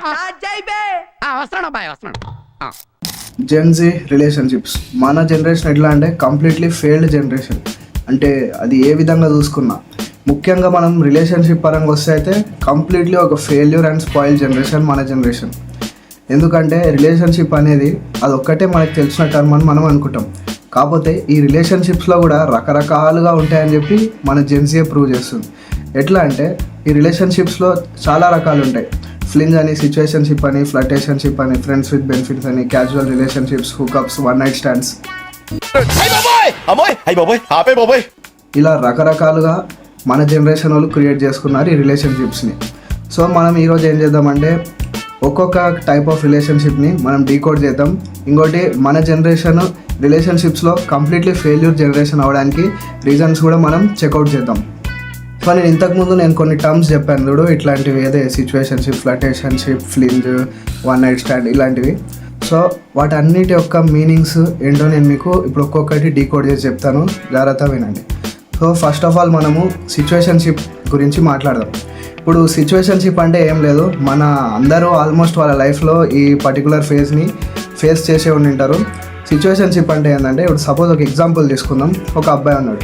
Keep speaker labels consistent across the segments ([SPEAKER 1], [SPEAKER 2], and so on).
[SPEAKER 1] వస్తున్నాడు అబ్బాయి వస్తున్నాడు.
[SPEAKER 2] జెన్జీ రిలేషన్షిప్స్ మన జనరేషన్ ఎట్లా అంటే కంప్లీట్లీ ఫెయిల్డ్ జనరేషన్. అంటే అది ఏ విధంగా చూసుకున్నా, ముఖ్యంగా మనం రిలేషన్షిప్ పరంగా వస్తే అయితే కంప్లీట్లీ ఒక ఫెయిల్యూర్ అండ్ స్పాయిల్ జనరేషన్ మన జనరేషన్. ఎందుకంటే రిలేషన్షిప్ అనేది అది ఒక్కటే మనకు తెలిసిన టర్మ్ అని మనం అనుకుంటాం. కాకపోతే ఈ రిలేషన్షిప్స్లో కూడా రకరకాలుగా ఉంటాయని చెప్పి మన జెన్జీఏ ప్రూవ్ చేస్తుంది. ఎట్లా అంటే ఈ రిలేషన్షిప్స్లో చాలా రకాలు ఉంటాయి. ఫ్లింజ్ అని, సిచ్యువేషన్షిప్ అని, ఫ్లర్టేషన్షిప్ అని, ఫ్రెండ్స్ విత్ బెనిఫిట్స్ అని, casual relationships, hookups, one night stands, ఇలా రకరకాలుగా మన జనరేషన్ వాళ్ళు క్రియేట్ చేసుకున్నారు ఈ రిలేషన్షిప్స్ని. సో మనం ఈరోజు ఏం చేద్దామంటే ఒక్కొక్క టైప్ ఆఫ్ రిలేషన్షిప్ని మనం డీకోడ్ చేద్దాం. ఇంకోటి మన జనరేషన్ రిలేషన్షిప్స్లో కంప్లీట్లీ ఫెయిల్యూర్ జనరేషన్ అవ్వడానికి రీజన్స్ కూడా మనం చెక్అవుట్ చేద్దాం. సో నేను ఇంతకుముందు కొన్ని టర్మ్స్ చెప్పాను చూడు, ఇట్లాంటివి ఏదే situationship, flirtationship, ఫ్లింజ్, one night stand ఇలాంటివి. సో వాటన్నిటి యొక్క మీనింగ్స్ ఏంటో నేను మీకు ఇప్పుడు ఒక్కొక్కటి డీకోడ్ చేసి చెప్తాను, జాగ్రత్తగా వినండి. సో ఫస్ట్ ఆఫ్ ఆల్ మనము సిచ్యువేషన్షిప్ గురించి మాట్లాడదాం. ఇప్పుడు సిచ్యువేషన్షిప్ అంటే ఏం లేదు, మన అందరూ ఆల్మోస్ట్ వాళ్ళ లైఫ్లో ఈ పర్టికులర్ ఫేజ్ని ఫేస్ చేసే ఉంటారు. సిచ్యువేషన్షిప్ అంటే ఏంటంటే ఇప్పుడు సపోజ్ ఒక ఎగ్జాంపుల్ తీసుకుందాం. ఒక అబ్బాయి ఉన్నాడు,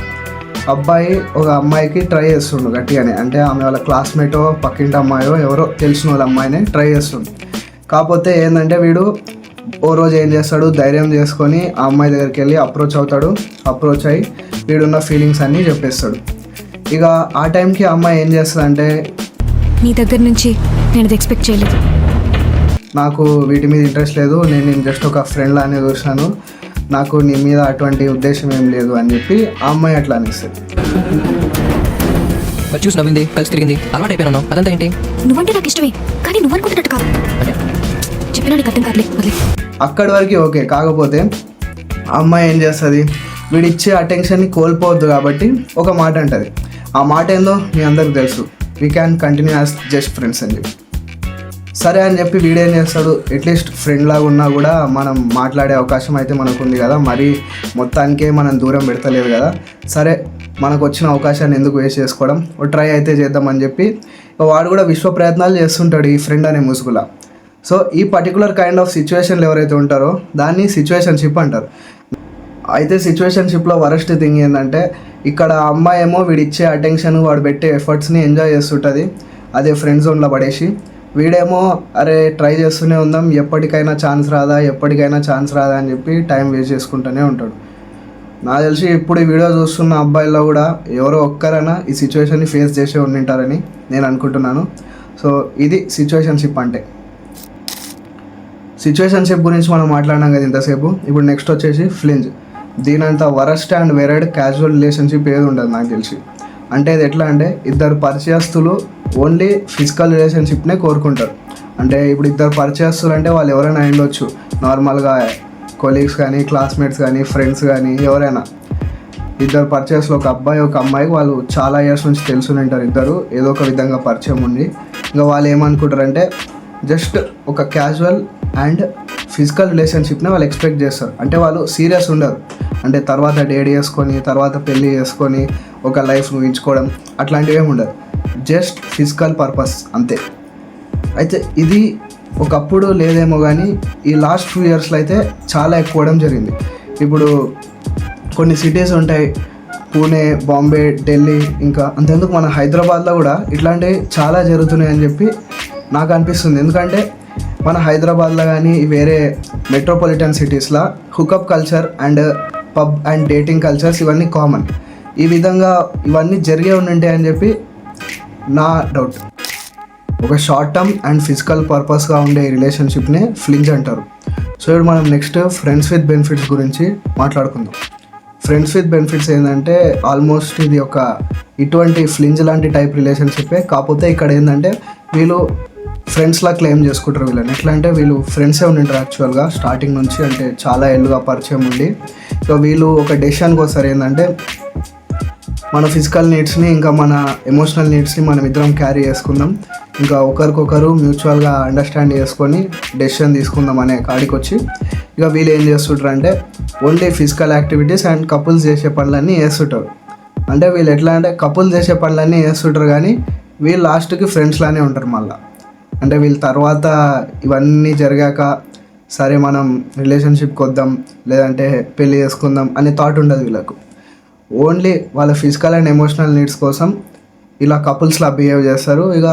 [SPEAKER 2] అబ్బాయి ఒక అమ్మాయికి ట్రై చేస్తుండు గట్టిగానే, అంటే ఆమె వాళ్ళ క్లాస్మేటో పక్కింటి అమ్మాయో ఎవరో తెలిసిన వాళ్ళ అమ్మాయిని ట్రై చేస్తుండు. కాకపోతే ఏంటంటే వీడు ఓ రోజు ఏం చేస్తాడు, ధైర్యం చేసుకొని ఆ అమ్మాయి దగ్గరికి వెళ్ళి అప్రోచ్ అవుతాడు. అప్రోచ్ అయ్యి వీడున్న ఫీలింగ్స్ అన్నీ చెప్పేస్తాడు. ఇక ఆ టైంకి ఆ అమ్మాయి ఏం చేస్తుంది అంటే,
[SPEAKER 3] నీ దగ్గర నుంచి నేను అది ఎక్స్పెక్ట్ చేయలేదు,
[SPEAKER 2] నాకు వీటి మీద ఇంట్రెస్ట్ లేదు, నేను జస్ట్ ఒక ఫ్రెండ్ లానే చూసాను, నాకు నీ మీద అటువంటి ఉద్దేశం ఏం లేదు అని చెప్పి ఆ అమ్మాయి అట్లా అనిస్తుంది.
[SPEAKER 4] చూసి నవ్వింది, కలిసి తిరిగింది, అలవాటు అయిపోయినాను, అదంతా ఏంటి?
[SPEAKER 3] నువ్వంటే నాకు ఇష్టమే, కానీ నువ్వు అనుకుంటున్నట్టు కాదు, చెప్పినా నీకు అర్థం కాదులే.
[SPEAKER 2] అక్కడి వరకు ఓకే. కాకపోతే ఆ అమ్మాయి ఏం చేస్తుంది, వీడిచ్చే అటెన్షన్ని కోల్పోవద్దు కాబట్టి ఒక మాట అంటుంది. ఆ మాట ఏందో మీ అందరికి తెలుసు, we can continue as just friends అని చెప్పి. సరే అని చెప్పి వీడేం చేస్తాడు, అట్లీస్ట్ ఫ్రెండ్ లాగా ఉన్నా కూడా మనం మాట్లాడే అవకాశం అయితే మనకు ఉంది కదా, మరి మొత్తానికే మనం దూరం పెడతలేదు కదా, సరే మనకు వచ్చిన అవకాశాన్ని ఎందుకు వేస్ట్ చేసుకోవడం, ఓ ట్రై అయితే చేద్దామని చెప్పి వాడు కూడా విశ్వ ప్రయత్నాలు చేస్తుంటాడు ఈ ఫ్రెండ్ అనే ముసుగులా. సో ఈ పర్టికులర్ కైండ్ ఆఫ్ సిచ్యువేషన్లు ఎవరైతే ఉంటారో దాన్ని సిచ్యువేషన్షిప్ అంటారు. అయితే సిచ్యువేషన్షిప్లో వరస్ట్ థింగ్ ఏంటంటే, ఇక్కడ అమ్మాయి ఏమో వీడిచ్చే అటెన్షన్, వాడు పెట్టే ఎఫర్ట్స్ని ఎంజాయ్ చేస్తుంటుంది, అదే ఫ్రెండ్ జోన్లో పడేసి, వీడేమో అరే ట్రై చేస్తూనే ఉందాం, ఎప్పటికైనా ఛాన్స్ రాదా అని చెప్పి టైం వేస్ట్ చేసుకుంటూనే ఉంటాడు. నాకు తెలిసి ఇప్పుడు ఈ వీడియో చూస్తున్న అబ్బాయిల్లో కూడా ఎవరో ఒక్కరైనా ఈ సిచ్యువేషన్ని ఫేస్ చేసే ఉంటారని నేను అనుకుంటున్నాను. సో ఇది సిచ్యువేషన్షిప్ అంటే. సిచ్యువేషన్షిప్ గురించి మనం మాట్లాడినాం కదా ఇంతసేపు. ఇప్పుడు నెక్స్ట్ వచ్చేసి ఫ్లింజ్. దీనంత వరస్ట్ అండ్ వెరైడ్ క్యాజువల్ రిలేషన్షిప్ ఏది ఉండదు నాకు తెలిసి. అంటే ఇది ఎట్లా అంటే, ఇద్దరు పరిచయస్తులు ఓన్లీ ఫిజికల్ రిలేషన్షిప్నే కోరుకుంటారు. అంటే ఇప్పుడు ఇద్దరు పరిచయస్తులు అంటే వాళ్ళు ఎవరైనా ఉండొచ్చు, నార్మల్గా కొలీగ్స్ కానీ, క్లాస్మేట్స్ కానీ, ఫ్రెండ్స్ కానీ, ఎవరైనా. ఇద్దరు పరిచయస్తులు, ఒక అబ్బాయి ఒక అమ్మాయికి వాళ్ళు చాలా ఇయర్స్ నుంచి తెలుసుని ఉంటారు, ఇద్దరు ఏదో ఒక విధంగా పరిచయం ఉంది. ఇంకా వాళ్ళు ఏమనుకుంటారంటే జస్ట్ ఒక క్యాజువల్ అండ్ ఫిజికల్ రిలేషన్షిప్ని వాళ్ళు ఎక్స్పెక్ట్ చేస్తారు. అంటే వాళ్ళు సీరియస్ ఉండరు, అంటే తర్వాత డేట్ చేసుకొని తర్వాత పెళ్ళి చేసుకొని ఒక లైఫ్ ఊహించుకోవడం అట్లాంటివి ఏమి ఉండదు, జస్ట్ ఫిజికల్ పర్పస్ అంతే. అయితే ఇది ఒకప్పుడు లేదేమో కానీ ఈ లాస్ట్ 2 yearsలో అయితే చాలా ఎక్కువడం జరిగింది. ఇప్పుడు కొన్ని సిటీస్ ఉంటాయి, పూణే, బాంబే, ఢిల్లీ, ఇంకా అంతెందుకు మన హైదరాబాద్లో కూడా ఇట్లాంటివి చాలా జరుగుతున్నాయి అని చెప్పి నాకు అనిపిస్తుంది. ఎందుకంటే మన హైదరాబాద్లో కానీ వేరే మెట్రోపాలిటన్ సిటీస్లో hookup culture and pub and dating cultures ఇవన్నీ కామన్. ఈ విధంగా ఇవన్నీ జరిగే ఉంటాయి అని చెప్పి నా డౌట్. ఒక షార్ట్ టర్మ్ అండ్ ఫిజికల్ పర్పస్గా ఉండే రిలేషన్షిప్ని ఫ్లింజ్ అంటారు. సో ఇప్పుడు మనం నెక్స్ట్ ఫ్రెండ్స్ విత్ బెనిఫిట్స్ గురించి మాట్లాడుకుందాం. ఫ్రెండ్స్ విత్ బెనిఫిట్స్ ఏంటంటే ఆల్మోస్ట్ ఇది ఒక ఇటువంటి ఫ్లింజ్ లాంటి టైప్ రిలేషన్షిప్పే. కాకపోతే ఇక్కడ ఏంటంటే వీళ్ళు ఫ్రెండ్స్లా క్లెయిమ్ చేసుకుంటారు వీళ్ళని. ఎట్లా అంటే వీళ్ళు ఫ్రెండ్సే ఉంటారు యాక్చువల్గా స్టార్టింగ్ నుంచి, అంటే చాలా ఏళ్ళుగా పరిచయం ఉండి. సో వీళ్ళు ఒక డెసిషన్కి వస్తారు, ఏంటంటే మన ఫిజికల్ నీడ్స్ని ఇంకా మన ఎమోషనల్ నీడ్స్ని మనం ఇద్దరం క్యారీ చేసుకుందాం, ఇంకా ఒకరికొకరు మ్యూచువల్గా అండర్స్టాండ్ చేసుకొని డెసిషన్ తీసుకుందాం అనే కాడికి వచ్చి ఇక వీళ్ళు ఏం చేస్తుంటారు అంటే only physical activities and couples చేసే పనులన్నీ చేస్తుంటారు. అంటే వీళ్ళు ఎట్లా అంటే కపుల్స్ చేసే పనులన్నీ చేస్తుంటారు కానీ వీళ్ళు లాస్ట్కి ఫ్రెండ్స్ లానే ఉంటారు మళ్ళీ. అంటే వీళ్ళ తర్వాత ఇవన్నీ జరిగాక సరే మనం రిలేషన్షిప్కి వద్దాం లేదంటే పెళ్ళి చేసుకుందాం అనే థాట్ ఉండదు వీళ్ళకు. ఓన్లీ వాళ్ళ ఫిజికల్ అండ్ ఎమోషనల్ నీడ్స్ కోసం ఇలా కపుల్స్లా బిహేవ్ చేస్తారు. ఇక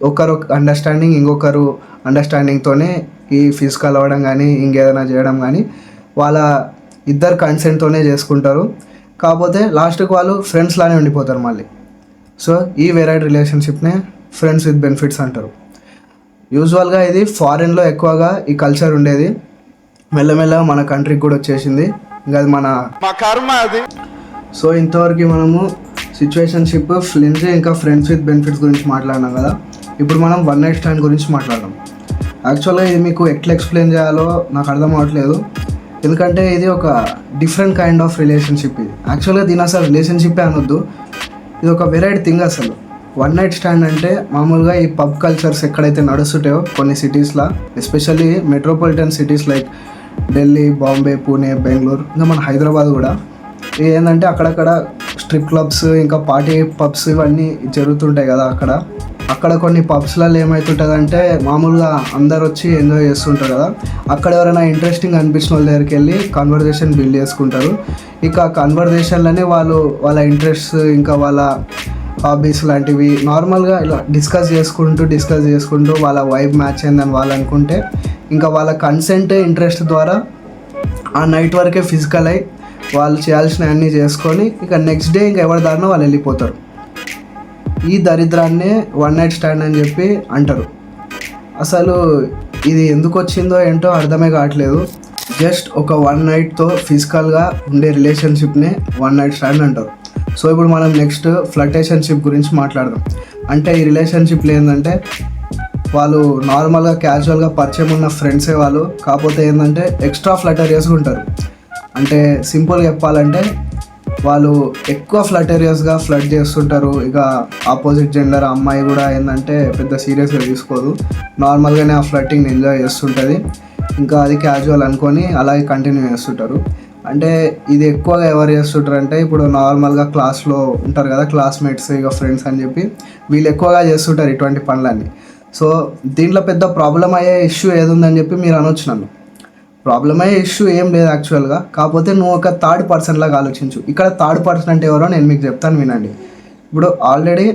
[SPEAKER 2] ఒకరు అండర్స్టాండింగ్ ఇంకొకరు అండర్స్టాండింగ్తోనే ఈ ఫిజికల్ అవ్వడం కానీ ఇంకేదైనా చేయడం కానీ వాళ్ళ ఇద్దరు కన్సెంట్తోనే చేసుకుంటారు. కాకపోతే లాస్ట్కి వాళ్ళు ఫ్రెండ్స్ లానే ఉండిపోతారు మళ్ళీ. సో ఈ వెరైటీ రిలేషన్షిప్నే ఫ్రెండ్స్ విత్ బెనిఫిట్స్ అంటారు. యూజువల్గా ఇది ఫారెన్లో ఎక్కువగా ఈ కల్చర్ ఉండేది. మెల్లమెల్లగా మన కంట్రీకి కూడా వచ్చేసింది. ఇంకా అది మన కర్మ అది. సో ఇంతవరకు మనము సిచ్యువేషన్షిప్, ఫ్రెండ్స్ ఇంకా ఫ్రెండ్స్ విత్ బెనిఫిట్స్ గురించి మాట్లాడినాం కదా. ఇప్పుడు మనం వన్ నైట్ స్టాండ్ గురించి మాట్లాడదాం. యాక్చువల్గా ఇది మీకు ఎట్లా ఎక్స్ప్లెయిన్ చేయాలో నాకు అర్థం అవ్వట్లేదు. ఎందుకంటే ఇది ఒక డిఫరెంట్ కైండ్ ఆఫ్ రిలేషన్షిప్. ఇది యాక్చువల్గా దీని అసలు రిలేషన్షిప్పే అనొద్దు, ఇది ఒక వెరైటీ థింగ్ అసలు. వన్ నైట్ స్టాండ్ అంటే మామూలుగా ఈ పబ్ కల్చర్స్ ఎక్కడైతే నడుస్తుంటాయో కొన్ని సిటీస్లో, especially metropolitan cities like Delhi, Bombay, Pune, Bengaluru, ఇంకా మన హైదరాబాద్ కూడా ఏంటంటే అక్కడక్కడ స్ట్రిప్ క్లబ్స్ ఇంకా పార్టీ పబ్స్ ఇవన్నీ జరుగుతుంటాయి కదా. అక్కడ కొన్ని పబ్స్లలో ఏమవుతుంటుందంటే మామూలుగా అందరు వచ్చి ఎంజాయ్ చేస్తుంటారు కదా. అక్కడ ఎవరైనా ఇంట్రెస్టింగ్ అనిపించిన వాళ్ళ దగ్గరికి వెళ్ళి కన్వర్జేషన్ బిల్డ్ చేసుకుంటారు. ఇక కన్వర్జేషన్లోనే వాళ్ళ ఇంట్రెస్ట్ ఇంకా వాళ్ళ హాబీస్ లాంటివి నార్మల్గా ఇలా డిస్కస్ చేసుకుంటూ వాళ్ళ వైబ్ మ్యాచ్ అయిందని వాళ్ళు అనుకుంటే ఇంకా వాళ్ళ కన్సెంట్, ఇంట్రెస్ట్ ద్వారా ఆ నైట్ వరకే ఫిజికల్ అయ్యి వాళ్ళు చేయాల్సిన అన్నీ చేసుకొని ఇక నెక్స్ట్ డే ఇంకా ఎవరి దారినో వాళ్ళు వెళ్ళిపోతారు. ఈ దరిద్రాన్నే వన్ నైట్ స్టాండ్ అని చెప్పి అంటారు. అసలు ఇది ఎందుకు వచ్చిందో ఏంటో అర్థమే కావట్లేదు. జస్ట్ ఒక వన్ నైట్తో ఫిజికల్గా ఉండే రిలేషన్షిప్నే వన్ నైట్ స్టాండ్ అంటారు. సో ఇప్పుడు మనం నెక్స్ట్ ఫ్లర్టేషన్షిప్ గురించి మాట్లాడదాం. అంటే ఈ రిలేషన్షిప్లో ఏంటంటే వాళ్ళు నార్మల్గా క్యాజువల్గా పరిచయం ఉన్న ఫ్రెండ్సే వాళ్ళు, కాకపోతే ఏంటంటే ఎక్స్ట్రా ఫ్లటరియస్గా ఉంటారు. అంటే సింపుల్గా చెప్పాలంటే వాళ్ళు ఎక్కువ ఫ్లటేరియస్గా ఫ్లర్ట్ చేస్తుంటారు. ఇక ఆపోజిట్ జెండర్ అమ్మాయి కూడా ఏంటంటే పెద్ద సీరియస్గా తీసుకోదు, నార్మల్గానే ఆ ఫ్లర్టింగ్ని ఎంజాయ్ చేస్తుంటుంది. ఇంకా అది క్యాజువల్ అనుకొని అలాగే కంటిన్యూ చేస్తుంటారు. అంటే ఇది ఎక్కువగా ఎవరు చేస్తుంటారు అంటే ఇప్పుడు నార్మల్గా క్లాస్లో ఉంటారు కదా క్లాస్మేట్స్, ఇక ఫ్రెండ్స్ అని చెప్పి వీళ్ళు ఎక్కువగా చేస్తుంటారు ఇటువంటి పనులన్నీ. సో దీంట్లో పెద్ద ప్రాబ్లం అయ్యే ఇష్యూ ఏది ఉందని చెప్పి మీరు అనొచ్చు నన్ను. ప్రాబ్లం అయ్యే ఇష్యూ ఏం లేదు యాక్చువల్గా, కాకపోతే నువ్వు ఒక థర్డ్ పర్సన్ లాగా ఆలోచించు. ఇక్కడ థర్డ్ పర్సన్ అంటే ఎవరో నేను మీకు చెప్తాను వినండి. ఇప్పుడు ఆల్రెడీ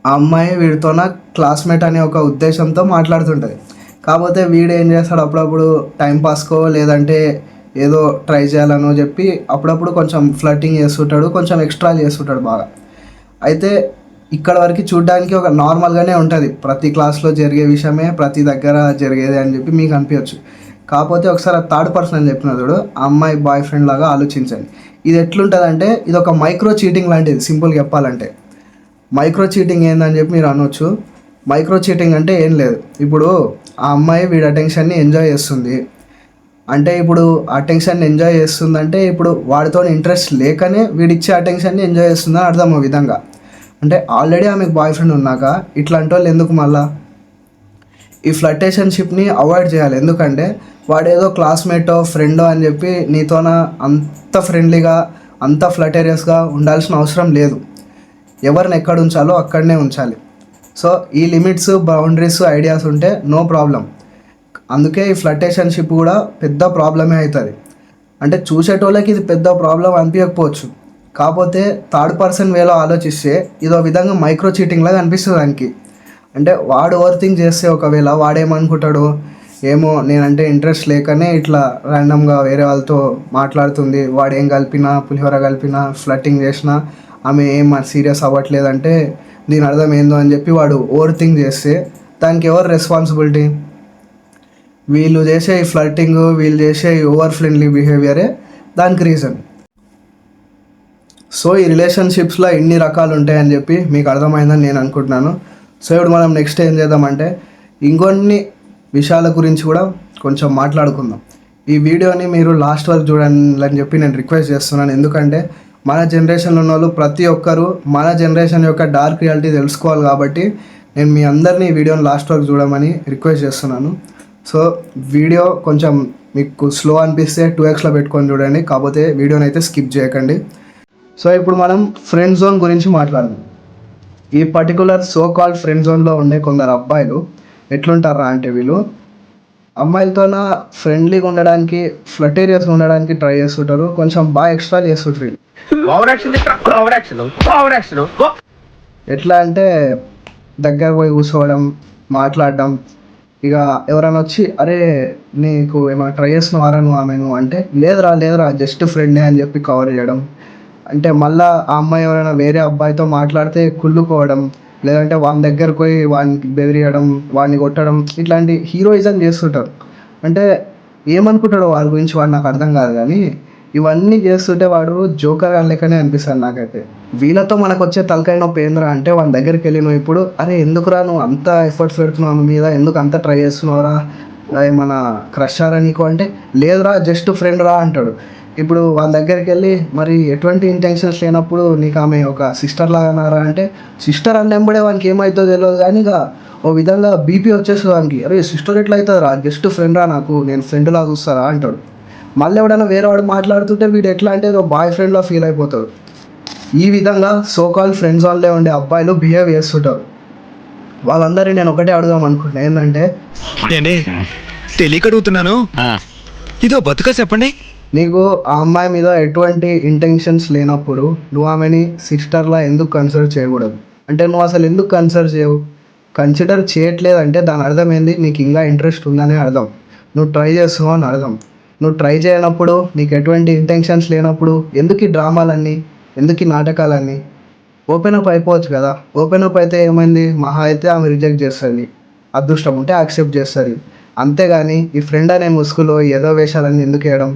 [SPEAKER 2] ఆ అమ్మాయి వీడితోన క్లాస్మేట్ అనే ఒక ఉద్దేశంతో మాట్లాడుతుంటుంది. కాకపోతే వీడు ఏం చేస్తాడు, అప్పుడప్పుడు టైంపాస్కో లేదంటే ఏదో ట్రై చేయాలనో చెప్పి అప్పుడప్పుడు కొంచెం ఫ్లర్టింగ్ చేస్తుంటాడు, కొంచెం ఎక్స్ట్రా చేస్తుంటాడు బాగా. అయితే ఇక్కడ వరకు చూడడానికి ఒక నార్మల్గానే ఉంటుంది, ప్రతి క్లాస్లో జరిగే విషయమే ప్రతి దగ్గర జరిగేది అని చెప్పి మీకు అనిపించచ్చు. కాకపోతే ఒకసారి ఆ థర్డ్ పర్సన్ అని చెప్పిన చూడు, ఆ అమ్మాయి బాయ్ ఫ్రెండ్ లాగా ఆలోచించండి. ఇది ఎట్లుంటుందంటే ఇది ఒక మైక్రో చీటింగ్ లాంటిది. సింపుల్గా చెప్పాలంటే మైక్రో చీటింగ్ ఏందని చెప్పి మీరు అనొచ్చు. మైక్రో చీటింగ్ అంటే ఏం లేదు, ఇప్పుడు ఆ అమ్మాయి వీడి అటెన్షన్ని ఎంజాయ్ చేస్తుంది అంటే, ఇప్పుడు అటెన్షన్ని ఎంజాయ్ చేస్తుందంటే ఇప్పుడు వాడితో ఇంట్రెస్ట్ లేకనే వీడిచ్చే అటెన్షన్ని ఎంజాయ్ చేస్తుందని అర్థం. ఆ విధంగా అంటే ఆల్రెడీ ఆమెకు బాయ్ ఫ్రెండ్ ఉన్నాక ఇట్లాంటి వాళ్ళు ఎందుకు మళ్ళా ఈ ఫ్లర్టేషన్షిప్ని అవాయిడ్ చేయాలి. ఎందుకంటే వాడేదో క్లాస్మేటో ఫ్రెండో అని చెప్పి నీతోన అంత ఫ్రెండ్లీగా అంత ఫ్లటేరియస్గా ఉండాల్సిన అవసరం లేదు. ఎవరిని ఎక్కడ ఉంచాలో అక్కడనే ఉంచాలి. సో ఈ లిమిట్స్, బౌండరీస్, ఐడియాస్ ఉంటే నో ప్రాబ్లం. అందుకే ఈ ఫ్లర్టేషన్షిప్ కూడా పెద్ద ప్రాబ్లమే అవుతుంది. అంటే చూసేటోళ్ళకి ఇది పెద్ద ప్రాబ్లం అనిపించకపోవచ్చు, కాకపోతే థర్డ్ పర్సన్ వేలో ఆలోచిస్తే ఇదో విధంగా మైక్రో చీటింగ్ లాగా అనిపిస్తుంది దానికి. అంటే వాడు ఓవర్ థింక్ చేస్తే ఒకవేళ వాడేమనుకుంటాడు, ఏమో నేనంటే ఇంట్రెస్ట్ లేకనే ఇట్లా ర్యాండమ్గా వేరే వాళ్ళతో మాట్లాడుతుంది, వాడు ఏం కలిపినా పులిహోర కలిపినా ఫ్లర్టింగ్ చేసినా ఆమె ఏం సీరియస్ అవ్వట్లేదంటే దీని అర్థం ఏందో అని చెప్పి వాడు ఓవర్ థింక్ చేస్తే దానికి ఎవరు రెస్పాన్సిబిలిటీ? వీళ్ళు చేసే ఈ ఫ్లర్టింగ్, వీళ్ళు చేసే ఈ ఓవర్ ఫ్రెండ్లీ బిహేవియరే దానికి రీజన్. సో ఈ రిలేషన్షిప్స్లో ఇన్ని రకాలు ఉంటాయని చెప్పి మీకు అర్థమైందని నేను అనుకుంటున్నాను. సో ఇప్పుడు మనం నెక్స్ట్ ఏం చేద్దామంటే ఇంకొన్ని విషయాల గురించి కూడా కొంచెం మాట్లాడుకుందాం. ఈ వీడియోని మీరు లాస్ట్ వరకు చూడండి అని చెప్పి నేను రిక్వెస్ట్ చేస్తున్నాను. ఎందుకంటే మన జనరేషన్లో ఉన్న వాళ్ళు ప్రతి ఒక్కరూ మన జనరేషన్ యొక్క డార్క్ రియాలిటీ తెలుసుకోవాలి కాబట్టి నేను మీ అందరినీ ఈ వీడియోని లాస్ట్ వరకు చూడమని రిక్వెస్ట్ చేస్తున్నాను. సో వీడియో కొంచెం మీకు స్లో అనిపిస్తే 2xలో పెట్టుకొని చూడండి, కాకపోతే వీడియోని అయితే స్కిప్ చేయకండి. సో ఇప్పుడు మనం ఫ్రెండ్ జోన్ గురించి మాట్లాడదాం. ఈ పర్టికులర్ సో కాల్డ్ ఫ్రెండ్ జోన్లో ఉండే కొందరు అబ్బాయిలు ఎట్లుంటారా అంటే వీళ్ళు అమ్మాయిలతో ఫ్రెండ్లీగా ఉండడానికి ఫ్లటేరియస్గా ఉండడానికి ట్రై చేస్తుంటారు, కొంచెం బాగా ఎక్స్ట్రా చేస్తుంటారు వీళ్ళు. ఎట్లా అంటే దగ్గర పోయి కూర్చోవడం, మాట్లాడడం, ఇక ఎవరైనా వచ్చి అరే నీకు ఏమైనా ట్రై చేస్తున్నావారా నువ్వు ఆమెను అంటే లేదురా జస్ట్ ఫ్రెండే అని చెప్పి కవర్ చేయడం. అంటే మళ్ళీ ఆ అమ్మాయి ఎవరైనా వేరే అబ్బాయితో మాట్లాడితే కుళ్ళుకోవడం, లేదంటే వాని దగ్గరకు పోయి వానికి బెదిరియడం, వాడిని కొట్టడం, ఇట్లాంటి హీరోయిజం చేస్తుంటారు. అంటే ఏమనుకుంటాడో వాడి గురించి వాడు నాకు అర్థం కాదు, కానీ ఇవన్నీ చేస్తుంటే వాడు జోకర్ లెక్కనే అనిపిస్తాడు నాకైతే. వీళ్ళతో మనకు వచ్చే తలకాయ నొప్పి ఏంద్రా అంటే వాని దగ్గరికి వెళ్ళి నువ్వు ఇప్పుడు అరే ఎందుకురా నువ్వు అంత ఎఫర్ట్స్ పెడుతున్నావు నా మీద, ఎందుకు అంత ట్రై చేస్తున్నావురా, మన క్రష్ ఆరా నీకు అంటే లేదురా జస్ట్ ఫ్రెండ్ రా అంటాడు. ఇప్పుడు వాళ్ళ దగ్గరికి వెళ్ళి మరి ఎటువంటి ఇంటెన్షన్స్ లేనప్పుడు నీకు ఆమె ఒక సిస్టర్ లాగానారా అంటే సిస్టర్ అన్నెంబడే వానికి ఏమవుతుందో తెలియదు, కానీ ఇక ఓ విధంగా బీపీ వచ్చేస్తుంది వానికి, అరే సిస్టర్ ఎట్లా అవుతుంది రా, జస్ట్ ఫ్రెండ్ రా, నాకు నేను ఫ్రెండ్లా చూస్తారా అంటాడు. మళ్ళీ ఎవడైనా వేరే వాడు మాట్లాడుతుంటే వీడు ఎట్లా అంటే ఏదో బాయ్ ఫ్రెండ్లా ఫీల్ అయిపోతాడు. ఈ విధంగా సో కాల్ ఫ్రెండ్స్ వాళ్ళే ఉండే అబ్బాయిలు బిహేవ్ చేస్తుంటారు. వాళ్ళందరినీ నేను ఒకటే అడుగుదాం అనుకుంటున్నాను, ఏంటంటే
[SPEAKER 1] తెలియక అడుగుతున్నాను, ఇదో బతుక చెప్పండి.
[SPEAKER 2] నీకు ఆ అమ్మాయి మీద ఎటువంటి ఇంటెన్షన్స్ లేనప్పుడు నువ్వు ఆమెని సిస్టర్లా ఎందుకు కన్సిడర్ చేయకూడదు? అంటే నువ్వు అసలు ఎందుకు కన్సిడర్ చేయట్లేదంటే దాని అర్థం ఏంది, నీకు ఇంకా ఇంట్రెస్ట్ ఉందని అర్థం, నువ్వు ట్రై చేస్తున్నావు అని అర్థం. నువ్వు ట్రై చేయనప్పుడు, నీకు ఎటువంటి ఇంటెన్షన్స్ లేనప్పుడు ఎందుకు ఈ డ్రామాలన్నీ, ఎందుకు ఈ నాటకాలన్నీ? ఓపెన్ అప్ అయిపోవచ్చు కదా. ఓపెన్ అప్ అయితే ఏమైంది, మహా అయితే ఆమె రిజెక్ట్ చేస్తుంది, అదృష్టం ఉంటే యాక్సెప్ట్ చేస్తుంది, అంతేగాని ఈ ఫ్రెండ్ అనే ముసుగులో ఏదో వేషాలన్నీ ఎందుకు వేయడం?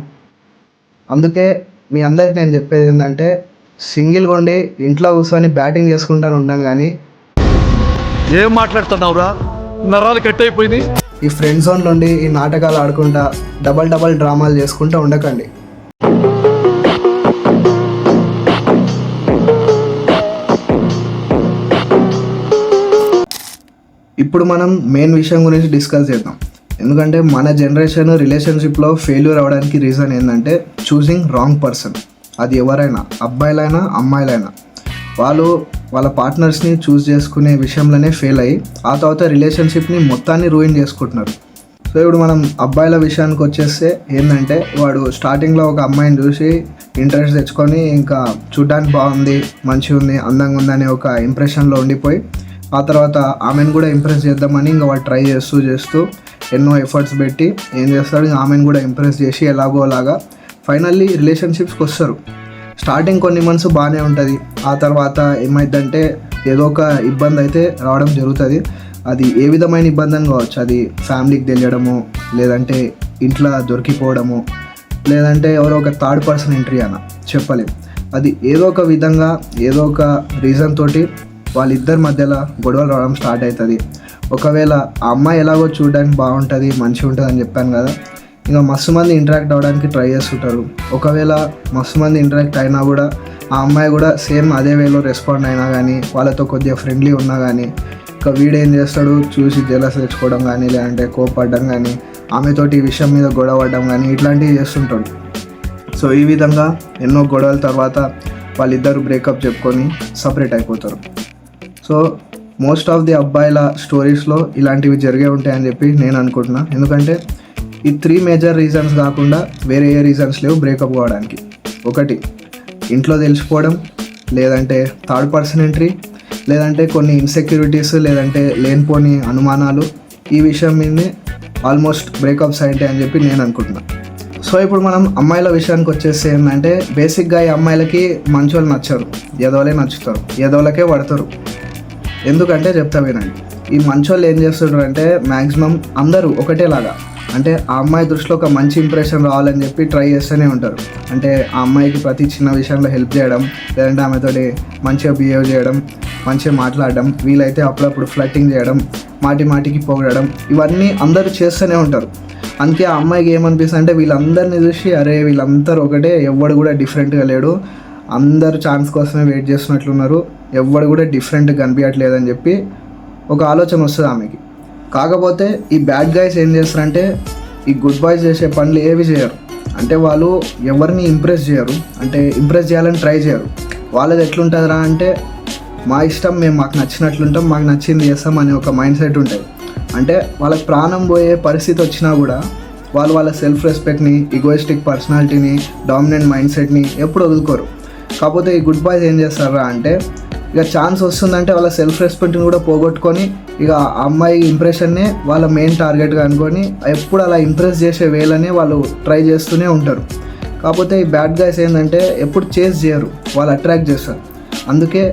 [SPEAKER 2] అందుకే మీ అందరికి నేను చెప్పేది ఏంటంటే సింగిల్గా ఉండి ఇంట్లో కూర్చొని బ్యాటింగ్ చేసుకుంటాను ఉండం, కానీ
[SPEAKER 1] ఏం మాట్లాడుతున్నావురా, నరాలు కట్ అయిపోయింది.
[SPEAKER 2] ఈ ఫ్రెండ్ జోన్ నుండి ఈ నాటకాలు ఆడుకుంటా డబల్ డ్రామాలు చేసుకుంటూ ఉండకండి. ఇప్పుడు మనం మెయిన్ విషయం గురించి డిస్కస్ చేద్దాం. ఎందుకంటే మన జనరేషన్ రిలేషన్షిప్లో ఫెయిల్యూర్ అవ్వడానికి రీజన్ ఏంటంటే చూసింగ్ రాంగ్ పర్సన్. అది ఎవరైనా, అబ్బాయిలైనా అమ్మాయిలైనా, వాళ్ళు వాళ్ళ పార్ట్నర్స్ని చూస్ చేసుకునే విషయంలోనే ఫెయిల్ అయ్యి ఆ తర్వాత రిలేషన్షిప్ని మొత్తాన్ని రూయిన్ చేసుకుంటున్నారు. సో ఇప్పుడు మనం అబ్బాయిల విషయానికి వచ్చేస్తే ఏంటంటే వాడు స్టార్టింగ్లో ఒక అమ్మాయిని చూసి ఇంట్రెస్ట్ తెచ్చుకొని ఇంకా చూడ్డానికి బాగుంది, మంచిగా ఉంది, అందంగా ఉందనే ఒక ఇంప్రెషన్లో ఉండిపోయి ఆ తర్వాత ఆమెను కూడా ఇంప్రెస్ చేద్దామని ఇంకా వాడు ట్రై చేస్తూ ఎన్నో ఎఫర్ట్స్ పెట్టి ఏం చేస్తాడు, ఇంకా ఆమెను కూడా ఇంప్రెస్ చేసి ఎలాగో అలాగా ఫైనల్లీ రిలేషన్షిప్స్కి వస్తారు. స్టార్టింగ్ కొన్ని మంత్స్ బాగానే ఉంటుంది, ఆ తర్వాత ఏమైందంటే ఏదో ఒక ఇబ్బంది అయితే రావడం జరుగుతుంది. అది ఏ విధమైన ఇబ్బంది అని కావచ్చు, అది ఫ్యామిలీకి తెలియడము, లేదంటే ఇంట్లో దొరికిపోవడము, లేదంటే ఎవరో ఒక థర్డ్ పర్సన్ ఎంట్రీ అన్న చెప్పలేం. అది ఏదో ఒక విధంగా ఏదో ఒక రీజన్ తోటి వాళ్ళిద్దరి మధ్యలో గొడవలు రావడం స్టార్ట్ అవుతుంది. ఒకవేళ ఆ అమ్మాయి ఎలాగో చూడడానికి బాగుంటుంది, మంచిగా ఉంటుంది అని చెప్పాను కదా, ఇంకా మస్తు మంది ఇంటరాక్ట్ అవ్వడానికి ట్రై చేస్తుంటారు. ఒకవేళ మస్తు మంది ఇంటరాక్ట్ అయినా కూడా ఆ అమ్మాయి కూడా సేమ్ అదే వేలో రెస్పాండ్ అయినా కానీ, వాళ్ళతో కొద్దిగా ఫ్రెండ్లీ ఉన్నా కానీ, ఇంకా వీడేం చేస్తాడు చూసి జెలస్ తెచ్చుకోవడం కానీ, లేదంటే కోపడడం కానీ, ఆమెతోటి ఈ విషయం మీద గొడవ పడడం కానీ ఇట్లాంటివి చేస్తుంటాడు. సో ఈ విధంగా ఎన్నో గొడవల తర్వాత వాళ్ళిద్దరు బ్రేకప్ చెప్పుకొని సపరేట్ అయిపోతారు. సో మోస్ట్ ఆఫ్ ది అబ్బాయిల స్టోరీస్లో ఇలాంటివి జరిగే ఉంటాయని చెప్పి నేను అనుకుంటున్నా. ఎందుకంటే ఈ 3 మేజర్ రీజన్స్ కాకుండా వేరే ఏ రీజన్స్ లేవు బ్రేకప్ కావడానికి. ఒకటి ఇంట్లో తెలిసిపోవడం, లేదంటే థర్డ్ పర్సన్ ఎంట్రీ, లేదంటే కొన్ని ఇన్సెక్యూరిటీస్, లేదంటే లేనిపోని అనుమానాలు. ఈ విషయం మీదనే ఆల్మోస్ట్ బ్రేకప్స్ అయింటాయి అని చెప్పి నేను అనుకుంటున్నా. సో ఇప్పుడు మనం అమ్మాయిల విషయానికి వచ్చేస్తే ఏంటంటే బేసిక్గా ఈ అమ్మాయిలకి మంచోళ్ళు నచ్చరు, ఎదవలే నచ్చుతారు, ఎదవలకే పడతారు. ఎందుకంటే చెప్తా వినండి. ఈ మంచోళ్ళు ఏం చేస్తుంటారు అంటే మ్యాక్సిమం అందరూ ఒకటేలాగా, అంటే ఆ అమ్మాయి దృష్టిలో ఒక మంచి ఇంప్రెషన్ రావాలని చెప్పి ట్రై చేస్తూనే ఉంటారు. అంటే ఆ అమ్మాయికి ప్రతి చిన్న విషయంలో హెల్ప్ చేయడం, లేదంటే ఆమెతోటి మంచిగా బిహేవ్ చేయడం, మంచిగా మాట్లాడడం, వీలైతే అప్పుడప్పుడు ఫ్లర్టింగ్ చేయడం, మాటికి పొగడడం, ఇవన్నీ అందరూ చేస్తూనే ఉంటారు. అందుకే ఆ అమ్మాయికి ఏమనిపిస్తుంది అంటే వీళ్ళందరినీ చూసి అరే వీళ్ళందరూ ఒకటే, ఎవ్వడు కూడా డిఫరెంట్గా లేడు, అందరూ ఛాన్స్ కోసమే వెయిట్ చేస్తున్నట్లున్నారు, ఎవ్వడు కూడా డిఫరెంట్గా కనిపించట్లేదని చెప్పి ఒక ఆలోచన వస్తుంది ఆమెకి. కాకపోతే ఈ బ్యాడ్ గైస్ ఏం చేస్తారంటే ఈ గుడ్ బాయ్స్ చేసే పనులు ఏవి చేయరు. అంటే వాళ్ళు ఎవరిని ఇంప్రెస్ చేయరు, అంటే ఇంప్రెస్ చేయాలని ట్రై చేయరు. వాళ్ళది ఎట్లుంటుందిరా అంటే మా ఇష్టం, మేము మాకు నచ్చినట్లుంటాం, మాకు నచ్చింది చేస్తాం అనే ఒక మైండ్ సెట్ ఉంటుంది. అంటే వాళ్ళకి ప్రాణం పోయే పరిస్థితి వచ్చినా కూడా వాళ్ళు వాళ్ళ సెల్ఫ్ రెస్పెక్ట్ని, ఈగోయిస్టిక్ పర్సనాలిటీని, డామినెంట్ మైండ్ సెట్ని ఎప్పుడు వదులుకోరు. కాకపోతే ఈ గుడ్ బాయ్స్ ఏం చేస్తారా అంటే ఇక ఛాన్స్ వస్తుందంటే వాళ్ళ సెల్ఫ్ రెస్పెక్ట్ని కూడా పోగొట్టుకొని ఇక ఆ అమ్మాయి ఇంప్రెషన్నే వాళ్ళ మెయిన్ టార్గెట్గా అనుకొని ఎప్పుడు అలా ఇంప్రెస్ చేసే వేలని వాళ్ళు ట్రై చేస్తూనే ఉంటారు. కాకపోతే ఈ బ్యాడ్ గైస్ ఏంటంటే ఎప్పుడు చేస్ చేయరు, వాళ్ళు అట్రాక్ట్ చేస్తారు. అందుకే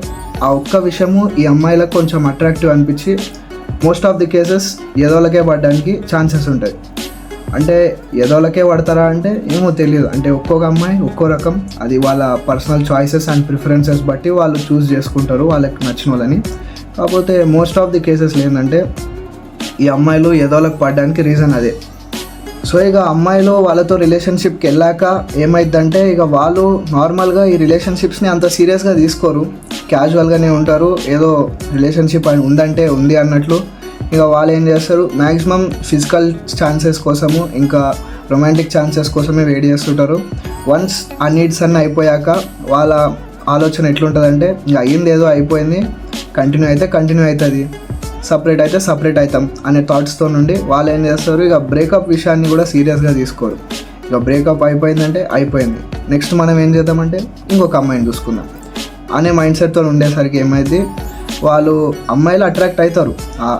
[SPEAKER 2] ఆ ఒక్క విషయము ఈ అమ్మాయిలకు కొంచెం అట్రాక్టివ్ అనిపించి మోస్ట్ ఆఫ్ ది కేసెస్ ఎదోలకే పడడానికి ఛాన్సెస్ ఉంటాయి. అంటే ఎదోలకే పడతారా అంటే ఏమో తెలియదు, అంటే ఒక్కొక్క అమ్మాయి ఒక్కో రకం, అది వాళ్ళ పర్సనల్ చాయిసెస్ అండ్ ప్రిఫరెన్సెస్ బట్టి వాళ్ళు చూస్ చేసుకుంటారు వాళ్ళకి నచ్చిన వాళ్ళని. కాకపోతే మోస్ట్ ఆఫ్ ది కేసెస్లో ఏంటంటే ఈ అమ్మాయిలు ఎదోలకు పడడానికి రీజన్ అదే. సో ఇక అమ్మాయిలు వాళ్ళతో రిలేషన్షిప్కి వెళ్ళాక ఏమైందంటే ఇక వాళ్ళు నార్మల్గా ఈ రిలేషన్షిప్స్ని అంత సీరియస్గా తీసుకోరు, క్యాజువల్గానే ఉంటారు. ఏదో రిలేషన్షిప్ ఉందంటే ఉంది అన్నట్లు ఇక వాళ్ళు ఏం చేస్తారు, మ్యాక్సిమం ఫిజికల్ ఛాన్సెస్ కోసము ఇంకా రొమాంటిక్ ఛాన్సెస్ కోసమే వెయిట్ చేస్తుంటారు. వన్స్ ఆ నీడ్స్ అన్నీ అయిపోయాక వాళ్ళ ఆలోచన ఎట్లుంటుందంటే ఇక అయ్యింది ఏదో అయిపోయింది, కంటిన్యూ అయితే కంటిన్యూ అవుతుంది, సపరేట్ అయితే సపరేట్ అవుతాం అనే థాట్స్తో నుండి వాళ్ళు ఏం చేస్తారు, ఇక బ్రేకప్ విషయాన్ని కూడా సీరియస్గా తీసుకోరు. ఇక బ్రేకప్ అయిపోయిందంటే అయిపోయింది, నెక్స్ట్ మనం ఏం చేద్దామంటే ఇంకొక అమ్మాయిని చూసుకుందాం అనే మైండ్ సెట్తో ఉండేసరికి ఏమైంది, వాళ్ళు అమ్మాయిలు అట్రాక్ట్ అవుతారు,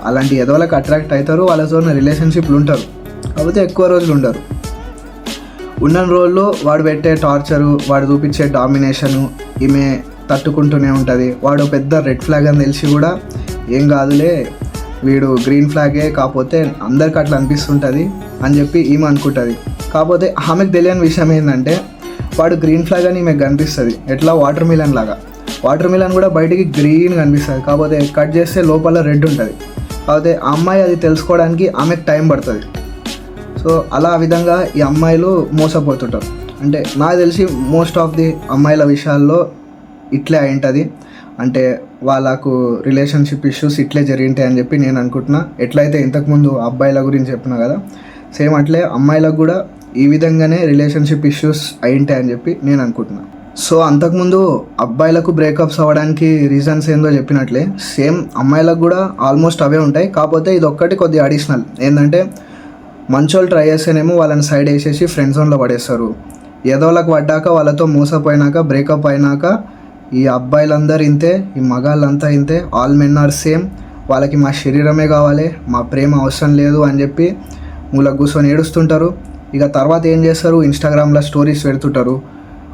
[SPEAKER 2] అలాంటి ఎదోలకు అట్రాక్ట్ అవుతారు, వాళ్ళతో రిలేషన్షిప్లు ఉంటారు. కాకపోతే ఎక్కువ రోజులు ఉండరు. ఉన్న రోజుల్లో వాడు పెట్టే టార్చరు, వాడు చూపించే డామినేషను ఈమె తట్టుకుంటూనే ఉంటుంది. వాడు పెద్ద రెడ్ ఫ్లాగ్ అని తెలిసి కూడా ఏం కాదులే వీడు గ్రీన్ ఫ్లాగే, కాకపోతే అందరికి అట్లా అనిపిస్తుంటుంది అని చెప్పి ఈమె అనుకుంటుంది. కాకపోతే ఆమెకు తెలియని విషయం ఏంటంటే వాడు గ్రీన్ ఫ్లాగ్ అని ఈమెకు కనిపిస్తుంది, ఎట్లా వాటర్ మిలన్ లాగా. వాటర్ మిలన్ కూడా బయటికి గ్రీన్ కనిపిస్తుంది, కాకపోతే కట్ చేస్తే లోపల రెడ్ ఉంటుంది. కాకపోతే ఆ అమ్మాయి అది తెలుసుకోవడానికి ఆమెకు టైం పడుతుంది. సో అలా ఆ విధంగా ఈ అమ్మాయిలు మోసపోతుంటారు. అంటే నాకు తెలిసి మోస్ట్ ఆఫ్ ది అమ్మాయిల విషయాల్లో ఇట్లే అయింటుంది. అంటే వాళ్ళకు రిలేషన్షిప్ ఇష్యూస్ ఇట్లే జరిగింటాయి అని చెప్పి నేను అనుకుంటున్నా. ఎట్లయితే ఇంతకుముందు అబ్బాయిల గురించి చెప్పినా కదా, సేమ్ అట్లే అమ్మాయిలకు కూడా ఈ విధంగానే రిలేషన్షిప్ ఇష్యూస్ అయింటాయి అని చెప్పి నేను అనుకుంటున్నా. సో అంతకుముందు అబ్బాయిలకు బ్రేకప్స్ అవ్వడానికి రీజన్స్ ఏందో చెప్పినట్లే సేమ్ అమ్మాయిలకు కూడా ఆల్మోస్ట్ అవే ఉంటాయి. కాకపోతే ఇది ఒక్కటి కొద్దిగా అడిషనల్ ఏంటంటే మంచోళ్ళు ట్రై చేస్తేనేమో వాళ్ళని సైడ్ వేసేసి ఫ్రెండ్ జోన్లో పడేస్తారు. ఎదోళ్ళకి పడ్డాక వాళ్ళతో మోసపోయినాక బ్రేకప్ అయినాక ఈ అబ్బాయిలందరూ ఇంతే, ఈ మగాళ్ళంతా ఇంతే, ఆల్ మెన్ ఆర్ సేమ్, వాళ్ళకి మా శరీరమే కావాలి, మా ప్రేమ అవసరం లేదు అని చెప్పి మూలకు కూర్చొని ఏడుస్తుంటారు. ఇక తర్వాత ఏం చేస్తారు, ఇన్స్టాగ్రామ్లో స్టోరీస్ పెడుతుంటారు,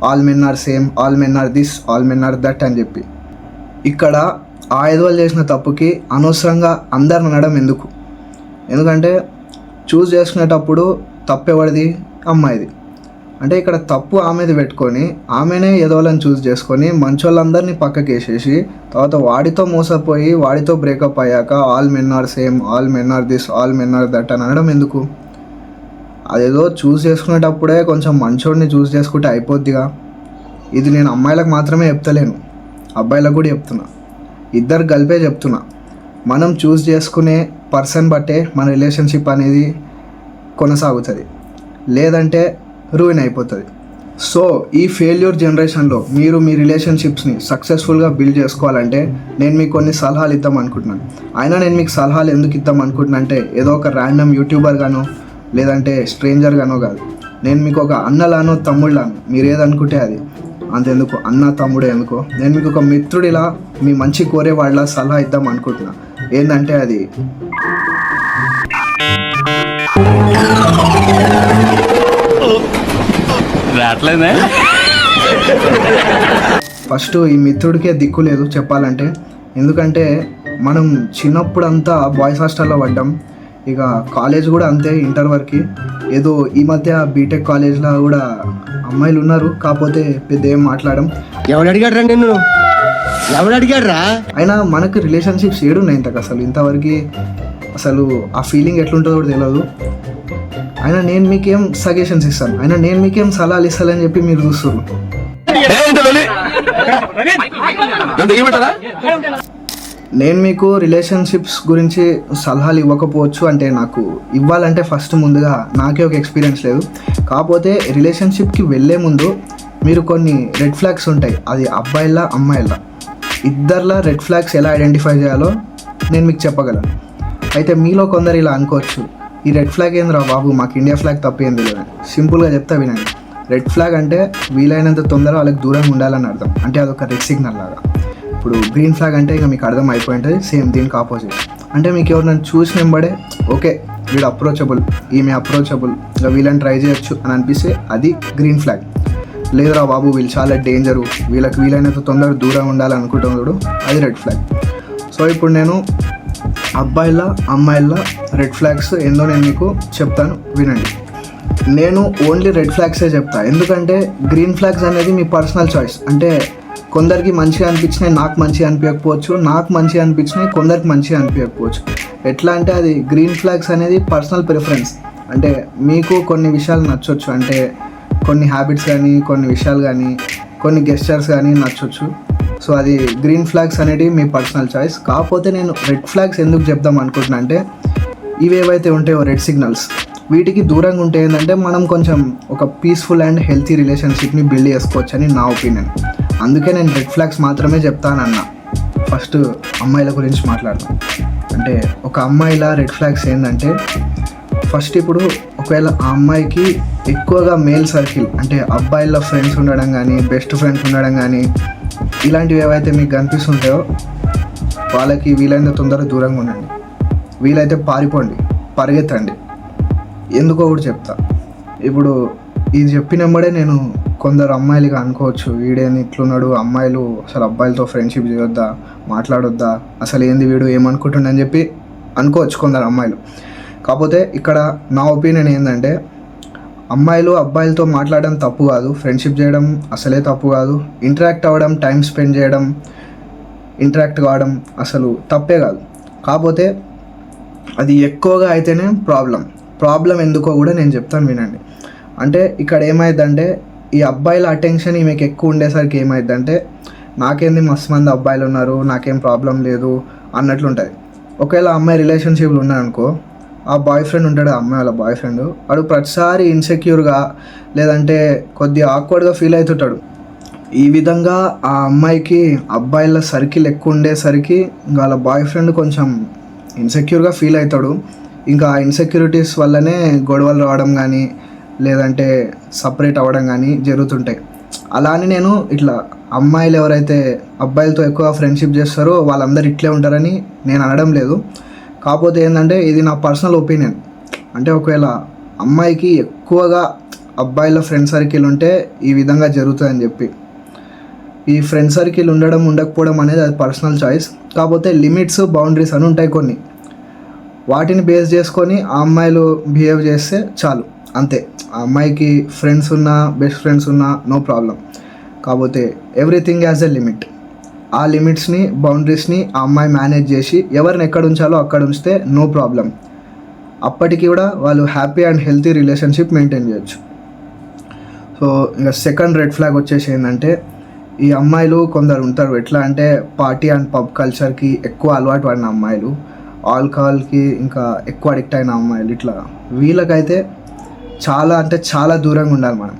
[SPEAKER 2] all men are same, all men are this, all men are that అని చెప్పి. ఇక్కడ ఆ ఎదవలు చేసిన తప్పుకి అనవసరంగా అందరు అనడం ఎందుకు? ఎందుకంటే చూస్ చేసుకునేటప్పుడు తప్పెవడిది, అమ్మాయిది. అంటే ఇక్కడ తప్పు ఆమెది పెట్టుకొని ఆమెనే ఎదవలని చూస్ చేసుకొని మంచోళ్ళందరినీ పక్కకి వేసేసి తర్వాత వాడితో మోసపోయి వాడితో బ్రేకప్ అయ్యాక all men are same, all men are this, all men are that అని అనడం ఎందుకు? అదేదో చూస్ చేసుకునేటప్పుడే కొంచెం మంచోడిని చూస్ చేసుకుంటే అయిపోద్దిగా. ఇది నేను అమ్మాయిలకు మాత్రమే చెప్తలేను, అబ్బాయిలకు కూడా చెప్తున్నా, ఇద్దరు కలిపే చెప్తున్నా. మనం చూస్ చేసుకునే పర్సన్ బట్టే మన రిలేషన్షిప్ అనేది కొనసాగుతుంది, లేదంటే రూయిన్ అయిపోతుంది. సో ఈ ఫెయిల్యూర్ జనరేషన్లో మీరు మీ రిలేషన్షిప్స్ని సక్సెస్ఫుల్గా బిల్డ్ చేసుకోవాలంటే నేను మీకు కొన్ని సలహాలు ఇద్దాం అనుకుంటున్నాను. అయినా నేను మీకు సలహాలు ఎందుకు ఇద్దాం అనుకుంటున్నా అంటే ఏదో ఒక ర్యాండమ్ యూట్యూబర్ గానో లేదంటే స్ట్రేంజర్ గానో కాదు, నేను మీకు ఒక అన్నలానో తమ్ముళ్ళాను, మీరు ఏదనుకుంటే అది. అంతెందుకు అన్న తమ్ముడే ఎందుకో, నేను మీకు ఒక మిత్రుడిలా మీ మంచి కోరే వాళ్ళ సలహా ఇద్దాం అనుకుంటున్నా. ఏంటంటే అది ఫస్ట్ ఈ మిత్రుడికే దిక్కు లేదు చెప్పాలంటే. ఎందుకంటే మనం చిన్నప్పుడంతా బాయ్స్ హాస్టల్లో పడ్డాం, ఇక కాలేజ్ కూడా అంతే, ఇంటర్ వరకు. ఏదో ఈ మధ్య బీటెక్ కాలేజ్లో కూడా అమ్మాయిలు ఉన్నారు, కాకపోతే పెద్ద ఏం మాట్లాడడం.
[SPEAKER 5] ఎవడు అడిగాడ్రా నిన్ను? ఎవడు అడిగాడ్రా?
[SPEAKER 2] అయినా మనకు రిలేషన్షిప్స్ ఏడున్నాయి అసలు ఇంతవరకు, అసలు ఆ ఫీలింగ్ ఎట్లుంటుందో కూడా తెలియదు. అయినా నేను మీకేం సజెషన్స్ ఇస్తాను, అయినా నేను మీకేం సలహాలు ఇస్తానని చెప్పి మీరు చూస్తున్నారు. నేను మీకు రిలేషన్షిప్స్ గురించి సలహాలు ఇవ్వకపోవచ్చు, అంటే నాకు ఇవ్వాలంటే ఫస్ట్ ముందుగా నాకే ఒక ఎక్స్పీరియన్స్ లేదు. కాకపోతే రిలేషన్షిప్కి వెళ్ళే ముందు మీరు కొన్ని రెడ్ ఫ్లాగ్స్ ఉంటాయి, అది అబ్బాయిలా అమ్మాయిలా. ఇద్దరిలో రెడ్ ఫ్లాగ్స్ ఎలా ఐడెంటిఫై చేయాలో నేను మీకు చెప్పగలను. అయితే మీలో కొందరు ఇలా అనుకోవచ్చు, ఈ రెడ్ ఫ్లాగ్ ఏందిరా బాబు, మాకు ఇండియా ఫ్లాగ్ తప్ప ఏంది లేదు. సింపుల్గా చెప్తా వినండి. రెడ్ ఫ్లాగ్ అంటే వీలైనంత తొందరగా వాళ్ళకి దూరంగా ఉండాలని అర్థం. అంటే అదొక రెడ్ సిగ్నల్ లాగా. ఇప్పుడు గ్రీన్ ఫ్లాగ్ అంటే ఇక మీకు అర్థం అయిపోయి ఉంటుంది, సేమ్ దీనికి ఆపోజిట్. అంటే మీకు ఎవరినైనా చూసి వెంబడే ఓకే వీడు అప్రోచబుల్, ఈమె అప్రోచబుల్, ఇంకా వీళ్ళని ట్రై చేయొచ్చు అని అనిపిస్తే అది గ్రీన్ ఫ్లాగ్. లేదురా బాబు వీళ్ళు చాలా డేంజరు, వీళ్ళకి వీలైనంత తొందరగా దూరంగా ఉండాలనుకుంటున్నాడు, అది రెడ్ ఫ్లాగ్. సో ఇప్పుడు నేను అబ్బాయిల అమ్మాయిల రెడ్ ఫ్లాగ్స్ ఏందో నేను మీకు చెప్తాను వినండి. నేను ఓన్లీ రెడ్ ఫ్లాగ్సే చెప్తా, ఎందుకంటే గ్రీన్ ఫ్లాగ్స్ అనేది మీ పర్సనల్ చాయిస్. అంటే కొందరికి మంచిగా అనిపించినాయి, నాకు మంచిగా అనిపించకపోవచ్చు, నాకు మంచిగా అనిపించినాయి కొందరికి మంచిగా అనిపించకపోవచ్చు. ఎట్లా అంటే అది గ్రీన్ ఫ్లాగ్స్ అనేది పర్సనల్ ప్రిఫరెన్స్. అంటే మీకు కొన్ని విషయాలు నచ్చవచ్చు, అంటే కొన్ని హ్యాబిట్స్ కానీ, కొన్ని విషయాలు కానీ, కొన్ని గెస్చర్స్ కానీ నచ్చవచ్చు. సో అది గ్రీన్ ఫ్లాగ్స్ అనేటివి మీ పర్సనల్ చాయిస్. కాకపోతే నేను రెడ్ ఫ్లాగ్స్ ఎందుకు చెప్దాం అనుకుంటున్నా అంటే ఇవేవైతే ఉంటాయో రెడ్ సిగ్నల్స్, వీటికి దూరంగా ఉంటే ఏంటంటే మనం కొంచెం ఒక పీస్ఫుల్ అండ్ హెల్తీ రిలేషన్షిప్ని బిల్డ్ చేసుకోవచ్చు అని నా ఒపీనియన్. అందుకే నేను రెడ్ ఫ్లాగ్స్ మాత్రమే చెప్తానన్నా. ఫస్ట్ అమ్మాయిల గురించి మాట్లాడతాను. అంటే ఒక అమ్మాయిల రెడ్ ఫ్లాగ్స్ ఏంటంటే ఫస్ట్ ఇప్పుడు ఒకవేళ ఆ అమ్మాయికి ఎక్కువగా మేల్ సర్కిల్ అంటే అబ్బాయిల ఫ్రెండ్స్ ఉండడం కానీ, బెస్ట్ ఫ్రెండ్స్ ఉండడం కానీ, ఇలాంటివి ఏవైతే మీకు కనిపిస్తుంటాయో వాళ్ళకి వీలైనంత తొందరగా దూరంగా ఉండండి. వీలైతే పారిపోండి, పరిగెత్తండి. ఎందుకో కూడా చెప్తా. ఇప్పుడు ఇది చెప్పినప్పుడే నేను కొందరు అమ్మాయిలుగా అనుకోవచ్చు, వీడేని ఇట్లున్నాడు, అమ్మాయిలు అసలు అబ్బాయిలతో ఫ్రెండ్షిప్ చేయొద్దా, మాట్లాడొద్దా, అసలు ఏంది వీడు ఏమనుకుంటుండని చెప్పి అనుకోవచ్చు కొందరు అమ్మాయిలు. కాకపోతే ఇక్కడ నా ఒపీనియన్ ఏంటంటే అమ్మాయిలు అబ్బాయిలతో మాట్లాడడం తప్పు కాదు, ఫ్రెండ్షిప్ చేయడం అసలే తప్పు కాదు, ఇంటరాక్ట్ అవ్వడం, టైం స్పెండ్ చేయడం, ఇంటరాక్ట్ కావడం అసలు తప్పే కాదు. కాకపోతే అది ఎక్కువగా అయితేనే ప్రాబ్లం ఎందుకో కూడా నేను చెప్తాను వినండి. అంటే ఇక్కడ ఏమైందంటే ఈ అబ్బాయిల అటెన్షన్ ఈమెకి ఎక్కువ ఉండేసరికి ఏమైందంటే నాకేంది మస్తు మంది అబ్బాయిలు ఉన్నారు, నాకేం ప్రాబ్లం లేదు అన్నట్లుంటుంది. ఒకవేళ అమ్మాయి రిలేషన్షిప్లు ఉన్నాయనుకో, ఆ బాయ్ ఫ్రెండ్ ఉంటాడు, అమ్మాయి వాళ్ళ బాయ్ ఫ్రెండ్, వాడు ప్రతిసారి ఇన్సెక్యూర్గా లేదంటే కొద్దిగా ఆక్వర్డ్గా ఫీల్ అవుతుంటాడు. ఈ విధంగా ఆ అమ్మాయికి అబ్బాయిల సర్కిల్ ఎక్కువ ఉండేసరికి ఇంకా వాళ్ళ బాయ్ ఫ్రెండ్ కొంచెం ఇన్సెక్యూర్గా ఫీల్ అవుతాడు. ఇంకా ఆ ఇన్సెక్యూరిటీస్ వల్లనే గొడవలు రావడం కానీ లేదంటే సపరేట్ అవ్వడం కానీ జరుగుతుంటాయి. అలా అని నేను ఇట్లా అమ్మాయిలు ఎవరైతే అబ్బాయిలతో ఎక్కువ ఫ్రెండ్షిప్ చేస్తారో వాళ్ళందరూ ఇట్లే ఉంటారని నేను అనడం లేదు. కాకపోతే ఏంటంటే ఇది నా పర్సనల్ ఒపీనియన్. అంటే ఒకవేళ అమ్మాయికి ఎక్కువగా అబ్బాయిల ఫ్రెండ్ సర్కిల్ ఉంటే ఈ విధంగా జరుగుతుందని చెప్పి, ఈ ఫ్రెండ్ సర్కిల్ ఉండడం ఉండకపోవడం అనేది అది పర్సనల్ చాయిస్. కాకపోతే లిమిట్స్, బౌండరీస్ అని ఉంటాయి కొన్ని, వాటిని బేస్ చేసుకొని ఆ అమ్మాయిలు బిహేవ్ చేస్తే చాలు, అంతే. ఆ అమ్మాయికి ఫ్రెండ్స్ ఉన్నా, బెస్ట్ ఫ్రెండ్స్ ఉన్నా నో ప్రాబ్లం. కాకపోతే ఎవ్రీథింగ్ యాజ్ ఎ లిమిట్. ఆ లిమిట్స్ని, బౌండరీస్ని ఆ అమ్మాయి మేనేజ్ చేసి ఎవరిని ఎక్కడ ఉంచాలో అక్కడ ఉంచితే నో ప్రాబ్లం. అప్పటికి కూడా వాళ్ళు happy and healthy relationship maintain చేయొచ్చు. సో ఇంకా సెకండ్ రెడ్ ఫ్లాగ్ వచ్చేసి ఏంటంటే ఈ అమ్మాయిలు కొందరు ఉంటారు, ఎట్లా అంటే పార్టీ అండ్ పబ్ కల్చర్కి ఎక్కువ అలవాటు పడిన అమ్మాయిలు, ఆల్కహాల్కి ఇంకా ఎక్కువ అడిక్ట్ అయిన అమ్మాయిలు, ఇట్లా వీళ్ళకైతే చాలా అంటే చాలా దూరంగా ఉండాలి మనం.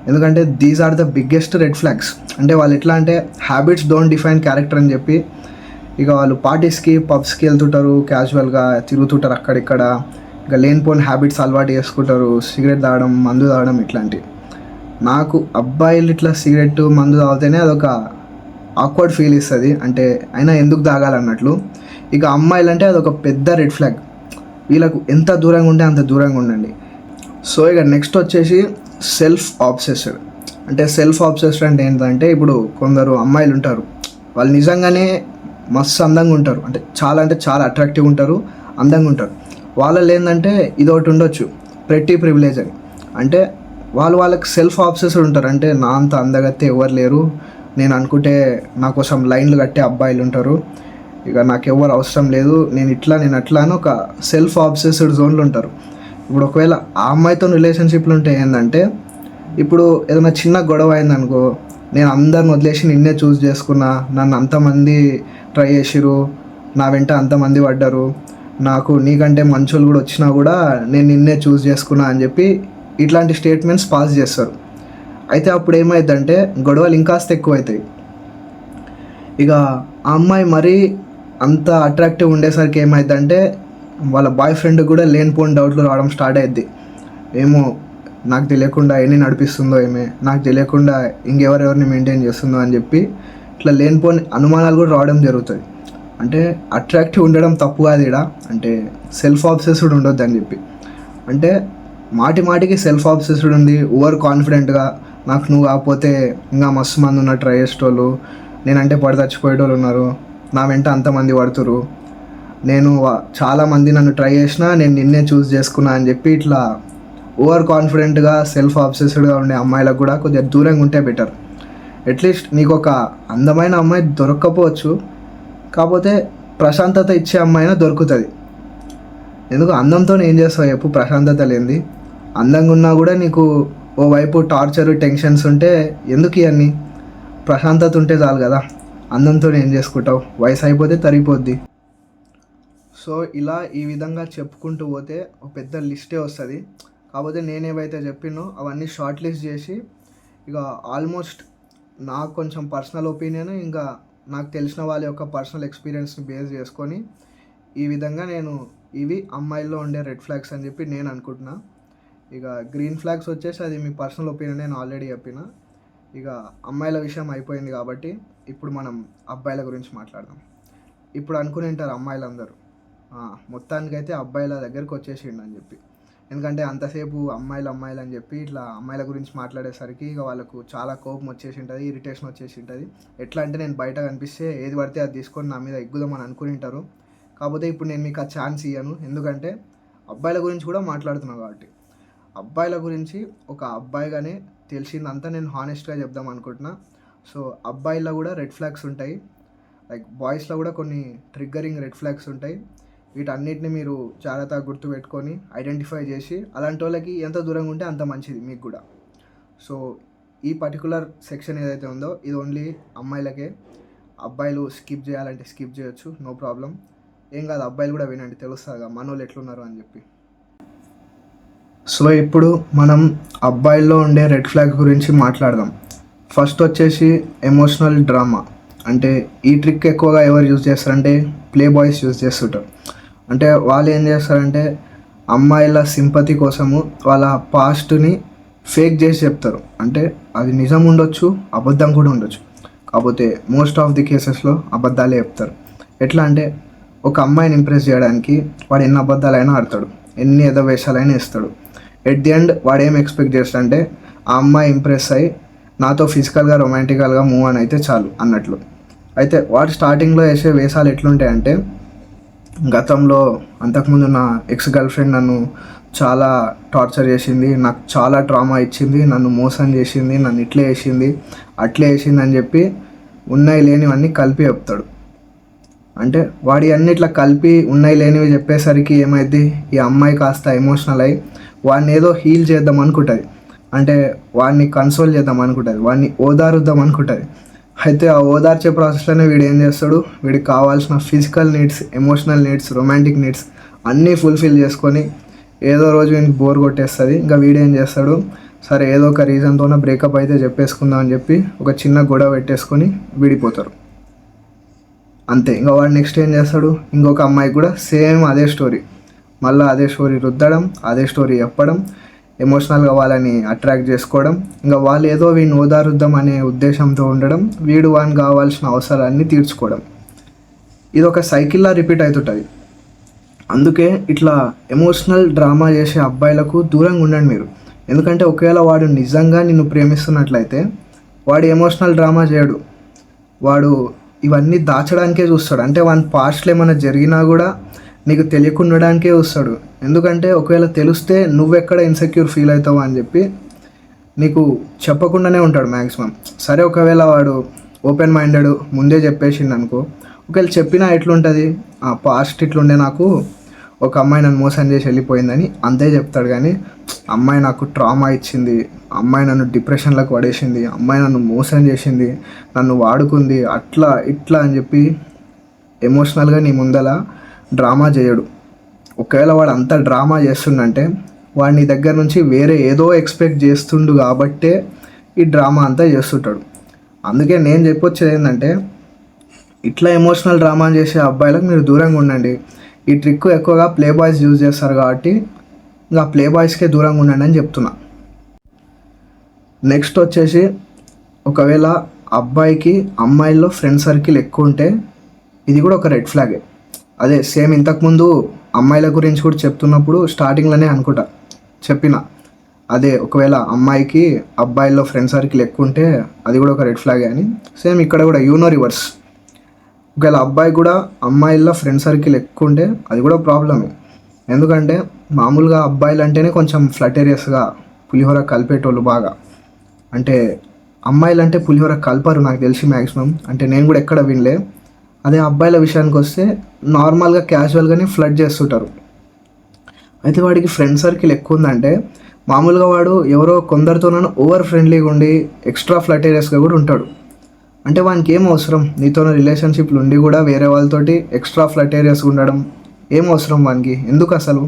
[SPEAKER 2] ఎందుకంటే these are the biggest red flags. అంటే వాళ్ళు ఎట్లా అంటే హ్యాబిట్స్ డోంట్ డిఫైన్ క్యారెక్టర్ అని చెప్పి ఇక వాళ్ళు పార్టీస్కి, పబ్స్కి వెళ్తుంటారు, క్యాజువల్గా తిరుగుతుంటారు అక్కడిక్కడ, ఇక లేనిపోని హ్యాబిట్స్ అలవాటు చేసుకుంటారు, సిగరెట్ తాగడం, మందు తాగడం ఇట్లాంటివి. నాకు అబ్బాయిలు ఇట్లా సిగరెట్, మందు తాగితేనే అదొక ఆక్వర్డ్ ఫీల్ ఇస్తుంది, అంటే అయినా ఎందుకు తాగాలన్నట్లు. ఇక అమ్మాయిలు అంటే అదొక పెద్ద రెడ్ ఫ్లాగ్. వీళ్ళకు ఎంత దూరంగా ఉంటే అంత దూరంగా ఉండండి. సో ఇక నెక్స్ట్ వచ్చేసి సెల్ఫ్ ఆబ్సెస్డ్. అంటే సెల్ఫ్ ఆబ్సెస్డ్ అంటే ఏంటంటే ఇప్పుడు కొందరు అమ్మాయిలు ఉంటారు, వాళ్ళు నిజంగానే మస్తు అందంగా ఉంటారు, అంటే చాలా అట్రాక్టివ్ ఉంటారు, అందంగా ఉంటారు. వాళ్ళలో ఏంటంటే ఇది ఒకటి ఉండొచ్చు, ప్రెట్టి ప్రివిలేజ్ అని. అంటే వాళ్ళకి సెల్ఫ్ ఆబ్సెస్డ్ ఉంటారు. అంటే నా అంత అందగత్తే ఎవరు లేరు, నేను అనుకుంటే నా కోసం లైన్లు కట్టే అబ్బాయిలు ఉంటారు, ఇక నాకు ఎవరు అవసరం లేదు, నేను ఇట్లా నేను అట్లా అని ఒక సెల్ఫ్ ఆబ్సెస్డ్ జోన్లు ఉంటారు. ఇప్పుడు ఒకవేళ ఆ అమ్మాయితో రిలేషన్షిప్లు ఉంటే ఏంటంటే ఇప్పుడు ఏదైనా చిన్న గొడవ అయిందనుకో, నేను అందరిని వదిలేసి నిన్నే చూస్ చేసుకున్నా, నన్ను అంతమంది ట్రై చేసిరు, నా వెంట అంతమంది పడ్డారు, నాకు నీకంటే మంచోళ్ళు కూడా వచ్చినా కూడా నేను నిన్నే చూస్ చేసుకున్నా అని చెప్పి ఇట్లాంటి స్టేట్మెంట్స్ పాస్ చేస్తారు. అయితే అప్పుడు ఏమైందంటే గొడవలు ఇంకాస్త ఎక్కువ అవుతాయి. ఇక ఆ అమ్మాయి మరీ అంత అట్రాక్టివ్ ఉండేసరికి ఏమైందంటే వాళ్ళ బాయ్ ఫ్రెండ్ కూడా లేనిపోని డౌట్లు రావడం స్టార్ట్ అయ్యిద్ది. ఏమో నాకు తెలియకుండా ఎన్ని నడిపిస్తుందో ఏమే, నాకు తెలియకుండా ఇంకెవరెవరిని మెయింటైన్ చేస్తుందో అని చెప్పి ఇట్లా లేనిపోని అనుమానాలు కూడా రావడం జరుగుతుంది. అంటే అట్రాక్టివ్ ఉండడం తప్పు కాదు ఇక్కడ, అంటే సెల్ఫ్ ఆబ్సెస్డ్ ఉండొద్దు అని చెప్పి. అంటే మాటి మాటికి సెల్ఫ్ ఆబ్సెస్డ్ ఉంది, ఓవర్ కాన్ఫిడెంట్గా నాకు నువ్వు కాకపోతే ఇంకా మస్తు మంది ఉన్నారు ట్రై చేసేటోళ్ళు, నేనంటే పడి చచ్చిపోయేటోళ్ళు ఉన్నారు, నా వెంట అంతమంది పడుతురు, నేను చాలామంది నన్ను ట్రై చేసినా నేను నిన్నే చూస్ చేసుకున్నా అని చెప్పి ఇట్లా ఓవర్ కాన్ఫిడెంట్గా సెల్ఫ్ ఆబ్సెస్డ్గా ఉండే అమ్మాయిలకు కూడా కొద్దిగా దూరంగా ఉంటే బెటర్. అట్లీస్ట్ నీకు ఒక అందమైన అమ్మాయి దొరక్కపోవచ్చు, కాకపోతే ప్రశాంతత ఇచ్చే అమ్మాయినా దొరుకుతుంది. ఎందుకు అందంతో ఏం చేస్తావు చెప్పు, ప్రశాంతత లేనిది. అందంగా ఉన్నా కూడా నీకు ఓవైపు టార్చర్ టెన్షన్స్ ఉంటే ఎందుకు ఇవన్నీ, ప్రశాంతత ఉంటే చాలు కదా. అందంతో ఏం చేసుకుంటావు, వయసు అయిపోతే తరిగిపోద్ది. సో ఇలా ఈ విధంగా చెప్పుకుంటూ పోతే ఒక పెద్ద లిస్టే వస్తుంది. కాకపోతే నేనేవైతే చెప్పినో అవన్నీ షార్ట్ లిస్ట్ చేసి ఇక ఆల్మోస్ట్ నాకు కొంచెం పర్సనల్ ఒపీనియన్, ఇంకా నాకు తెలిసిన వాళ్ళ యొక్క పర్సనల్ ఎక్స్పీరియన్స్ని బేస్ చేసుకొని ఈ విధంగా నేను ఇవి అమ్మాయిల్లో ఉండే రెడ్ ఫ్లాగ్స్ అని చెప్పి నేను అనుకుంటున్నా. ఇక గ్రీన్ ఫ్లాగ్స్ వచ్చేసి అది మీ పర్సనల్ ఒపీనియన్ నేను ఆల్రెడీ చెప్పిన. ఇక అమ్మాయిల విషయం అయిపోయింది కాబట్టి ఇప్పుడు మనం అబ్బాయిల గురించి మాట్లాడదాం. ఇప్పుడు అనుకుని ఉంటారు అమ్మాయిలందరూ మొత్తానికైతే అబ్బాయిల దగ్గరికి వచ్చేసిండు అని చెప్పి. ఎందుకంటే అంతసేపు అమ్మాయిలు అని చెప్పి ఇట్లా అమ్మాయిల గురించి మాట్లాడేసరికి ఇక వాళ్ళకు చాలా కోపం వచ్చేసి ఉంటుంది, ఇరిటేషన్ వచ్చేసి ఉంటుంది. ఎట్లా అంటే నేను బయట కనిపిస్తే ఏది పడితే అది తీసుకొని నా మీద ఎగ్గుదామని అనుకుని ఉంటారు. కాకపోతే ఇప్పుడు నేను మీకు ఆ ఛాన్స్ ఇయ్యను, ఎందుకంటే అబ్బాయిల గురించి కూడా మాట్లాడుతున్నాను కాబట్టి. అబ్బాయిల గురించి ఒక అబ్బాయిగానే తెలిసిందంతా నేను హానెస్ట్గా చెప్దాం అనుకుంటున్నా. సో అబ్బాయిల్లో కూడా రెడ్ ఫ్లాగ్స్ ఉంటాయి, లైక్ బాయ్స్లో కూడా కొన్ని ట్రిగ్గరింగ్ రెడ్ ఫ్లాగ్స్ ఉంటాయి. వీటన్నిటిని మీరు జాగ్రత్తగా గుర్తుపెట్టుకొని ఐడెంటిఫై చేసి అలాంటి వాళ్ళకి ఎంత దూరంగా ఉంటే అంత మంచిది మీకు కూడా. సో ఈ పర్టికులర్ సెక్షన్ ఏదైతే ఉందో ఇది ఓన్లీ అమ్మాయిలకే. అబ్బాయిలు స్కిప్ చేయాలంటే స్కిప్ చేయొచ్చు, నో ప్రాబ్లం, ఏం కాదు. అబ్బాయిలు కూడా వినండి, తెలుస్తుందిగా మనోళ్ళు ఎట్లున్నారు అని చెప్పి. సో ఇప్పుడు మనం అబ్బాయిల్లో ఉండే రెడ్ ఫ్లాగ్ గురించి మాట్లాడదాం. ఫస్ట్ వచ్చేసి ఎమోషనల్ డ్రామా. అంటే ఈ ట్రిక్ ఎక్కువగా ఎవరు యూజ్ చేస్తారంటే ప్లే బాయ్స్ యూజ్ చేస్తుంటారు. అంటే వాళ్ళు ఏం చేస్తారంటే అమ్మాయిల సింపతి కోసము వాళ్ళ పాస్ట్ని ఫేక్ చేసి చెప్తారు. అంటే అది నిజం ఉండొచ్చు, అబద్ధం కూడా ఉండొచ్చు, కాకపోతే మోస్ట్ ఆఫ్ ది కేసెస్లో అబద్ధాలే చెప్తారు. ఎట్లా అంటే ఒక అమ్మాయిని ఇంప్రెస్ చేయడానికి వాడు ఎన్ని అబద్ధాలైనా ఆడతాడు, ఎన్ని ఎదవేషాలైనా ఇస్తాడు. ఎట్ ది ఎండ్ వాడు ఏం ఎక్స్పెక్ట్ చేస్తాడంటే ఆ అమ్మాయి ఇంప్రెస్ అయ్యి నాతో ఫిజికల్గా రొమాంటికల్గా మూవ్ అని అయితే చాలు అన్నట్లు. అయితే వాడు స్టార్టింగ్లో వేసే వేషాలు ఎట్లుంటాయంటే గతంలో అంతకుముందు నా ఎక్స్ గర్ల్ ఫ్రెండ్ నన్ను చాలా టార్చర్ చేసింది, నాకు చాలా ట్రామా ఇచ్చింది, నన్ను మోసం చేసింది, నన్ను ఇట్లే వేసింది అట్లే వేసింది అని చెప్పి ఉన్నాయి లేనివన్నీ కలిపి చెప్తాడు. అంటే వాడి అన్నిట్లా కలిపి ఉన్నాయి లేనివి చెప్పేసరికి ఏమైంది, ఈ అమ్మాయి కాస్త ఎమోషనల్ అయ్యి వాడిని ఏదో హీల్ చేద్దాం అనుకుంటుంది, అంటే వాడిని కన్సోల్ చేద్దాం అనుకుంటుంది, వాడిని ఓదారుద్దాం అనుకుంటుంది. అయితే ఆ ఓదార్చే ప్రాసెస్లోనే వీడు ఏం చేస్తాడు, వీడికి కావాల్సిన physical needs, emotional needs, romantic needs అన్నీ ఫుల్ఫిల్ చేసుకొని ఏదో రోజు వీనికి బోర్ కొట్టేస్తుంది. ఇంకా వీడు ఏం చేస్తాడు, సరే ఏదో ఒక రీజన్తోనే బ్రేకప్ అయితే చెప్పేసుకుందాం అని చెప్పి ఒక చిన్న గొడవ పెట్టేసుకొని విడిపోతారు. అంతే. ఇంకా వాడు నెక్స్ట్ ఏం చేస్తాడు, ఇంకొక అమ్మాయి కూడా సేమ్ అదే స్టోరీ, మళ్ళీ అదే స్టోరీ రుద్దడం, అదే స్టోరీ చెప్పడం, ఎమోషనల్గా వాళ్ళని అట్రాక్ట్ చేసుకోవడం. ఇంకా వాళ్ళు ఏదో వీడిని ఓదారుద్దాం అనే ఉద్దేశంతో ఉండడం, వీడు వానికి కావాల్సిన అవసరాన్ని తీర్చుకోవడం. ఇది ఒక సైకిల్లా రిపీట్ అవుతుంటుంది. అందుకే ఇట్లా ఎమోషనల్ డ్రామా చేసే అబ్బాయిలకు దూరంగా ఉండండి మీరు. ఎందుకంటే ఒకవేళ వాడు నిజంగా నిన్ను ప్రేమిస్తున్నట్లయితే వాడు ఎమోషనల్ డ్రామా చేయడు, వాడు ఇవన్నీ దాచడానికే చూస్తాడు. అంటే వాని పాస్ట్లో ఏమైనా జరిగినా కూడా నీకు తెలియకుండానికే చూస్తాడు. ఎందుకంటే ఒకవేళ తెలిస్తే నువ్వెక్కడ ఇన్సెక్యూర్ ఫీల్ అవుతావు అని చెప్పి నీకు చెప్పకుండానే ఉంటాడు మ్యాక్సిమం. సరే ఒకవేళ వాడు ఓపెన్ మైండెడ్ ముందే చెప్పేసిండు అనుకో, ఒకవేళ చెప్పినా ఎట్లుంటుంది, ఆ పాస్ట్ ఇట్లుండే, నాకు ఒక అమ్మాయి నన్ను మోసం చేసి వెళ్ళిపోయిందని అంతే చెప్తాడు. కానీ అమ్మాయి నాకు ట్రామా ఇచ్చింది, అమ్మాయి నన్ను డిప్రెషన్లోకి పడేసింది, అమ్మాయి నన్ను మోసం చేసింది, నన్ను వాడుకుంది, అట్లా ఇట్లా అని చెప్పి ఎమోషనల్గా నీ ముందల డ్రామా చేయడు. ఒకవేళ వాడు అంత డ్రామా చేస్తుండంటే వాడు నీ దగ్గర నుంచి వేరే ఏదో ఎక్స్పెక్ట్ చేస్తుండు కాబట్టే ఈ డ్రామా అంతా చేస్తుంటాడు. అందుకే నేను చెప్పొచ్చేది ఏంటంటే ఇట్లా ఎమోషనల్ డ్రామా చేసే అబ్బాయిలకు మీరు దూరంగా ఉండండి. ఈ ట్రిక్ ఎక్కువగా ప్లే బాయ్స్ యూజ్ చేస్తారు కాబట్టి ఇంకా ప్లే బాయ్స్కే దూరంగా ఉండండి అని చెప్తున్నా. నెక్స్ట్ వచ్చేసి, ఒకవేళ అబ్బాయికి అమ్మాయిల్లో ఫ్రెండ్ సర్కిల్ ఎక్కువ ఉంటే ఇది కూడా ఒక రెడ్ ఫ్లాగే. అదే సేమ్ ఇంతకుముందు అమ్మాయిల గురించి కూడా చెప్తున్నప్పుడు స్టార్టింగ్లోనే అనుకుంటా చెప్పిన అదే, ఒకవేళ అమ్మాయికి అబ్బాయిల్లో ఫ్రెండ్ సర్కిల్ ఎక్కువ ఉంటే అది కూడా ఒక రెడ్ ఫ్లాగే అని. సేమ్ ఇక్కడ కూడా రివర్స్. ఒకవేళ అబ్బాయి కూడా అమ్మాయిల్లో ఫ్రెండ్ సర్కిల్ ఎక్కువ ఉంటే అది కూడా ప్రాబ్లమే. ఎందుకంటే మామూలుగా అబ్బాయిలు అంటేనే కొంచెం ఫ్లటేరియస్గా పులిహోర కలిపేటోళ్ళు బాగా. అంటే అమ్మాయిలు అంటే పులిహోర కలపరు నాకు తెలిసి మ్యాక్సిమం, అంటే నేను కూడా ఎక్కడ వినలే. అదే అబ్బాయిల విషయానికి వస్తే నార్మల్గా క్యాజువల్గానే ఫ్లడ్ చేస్తుంటారు. అయితే వాడికి ఫ్రెండ్ సర్కిల్ ఎక్కువ ఉందంటే మామూలుగా వాడు ఎవరో కొందరితోనూ ఓవర్ ఫ్రెండ్లీగా ఉండి ఎక్స్ట్రా ఫ్లటేరియస్గా కూడా ఉంటాడు. అంటే వానికి ఏం అవసరం నీతో రిలేషన్షిప్లు ఉండి కూడా వేరే వాళ్ళతోటి ఎక్స్ట్రా ఫ్లటేరియస్గా ఉండడం ఏం అవసరం వానికి, ఎందుకు అసలు?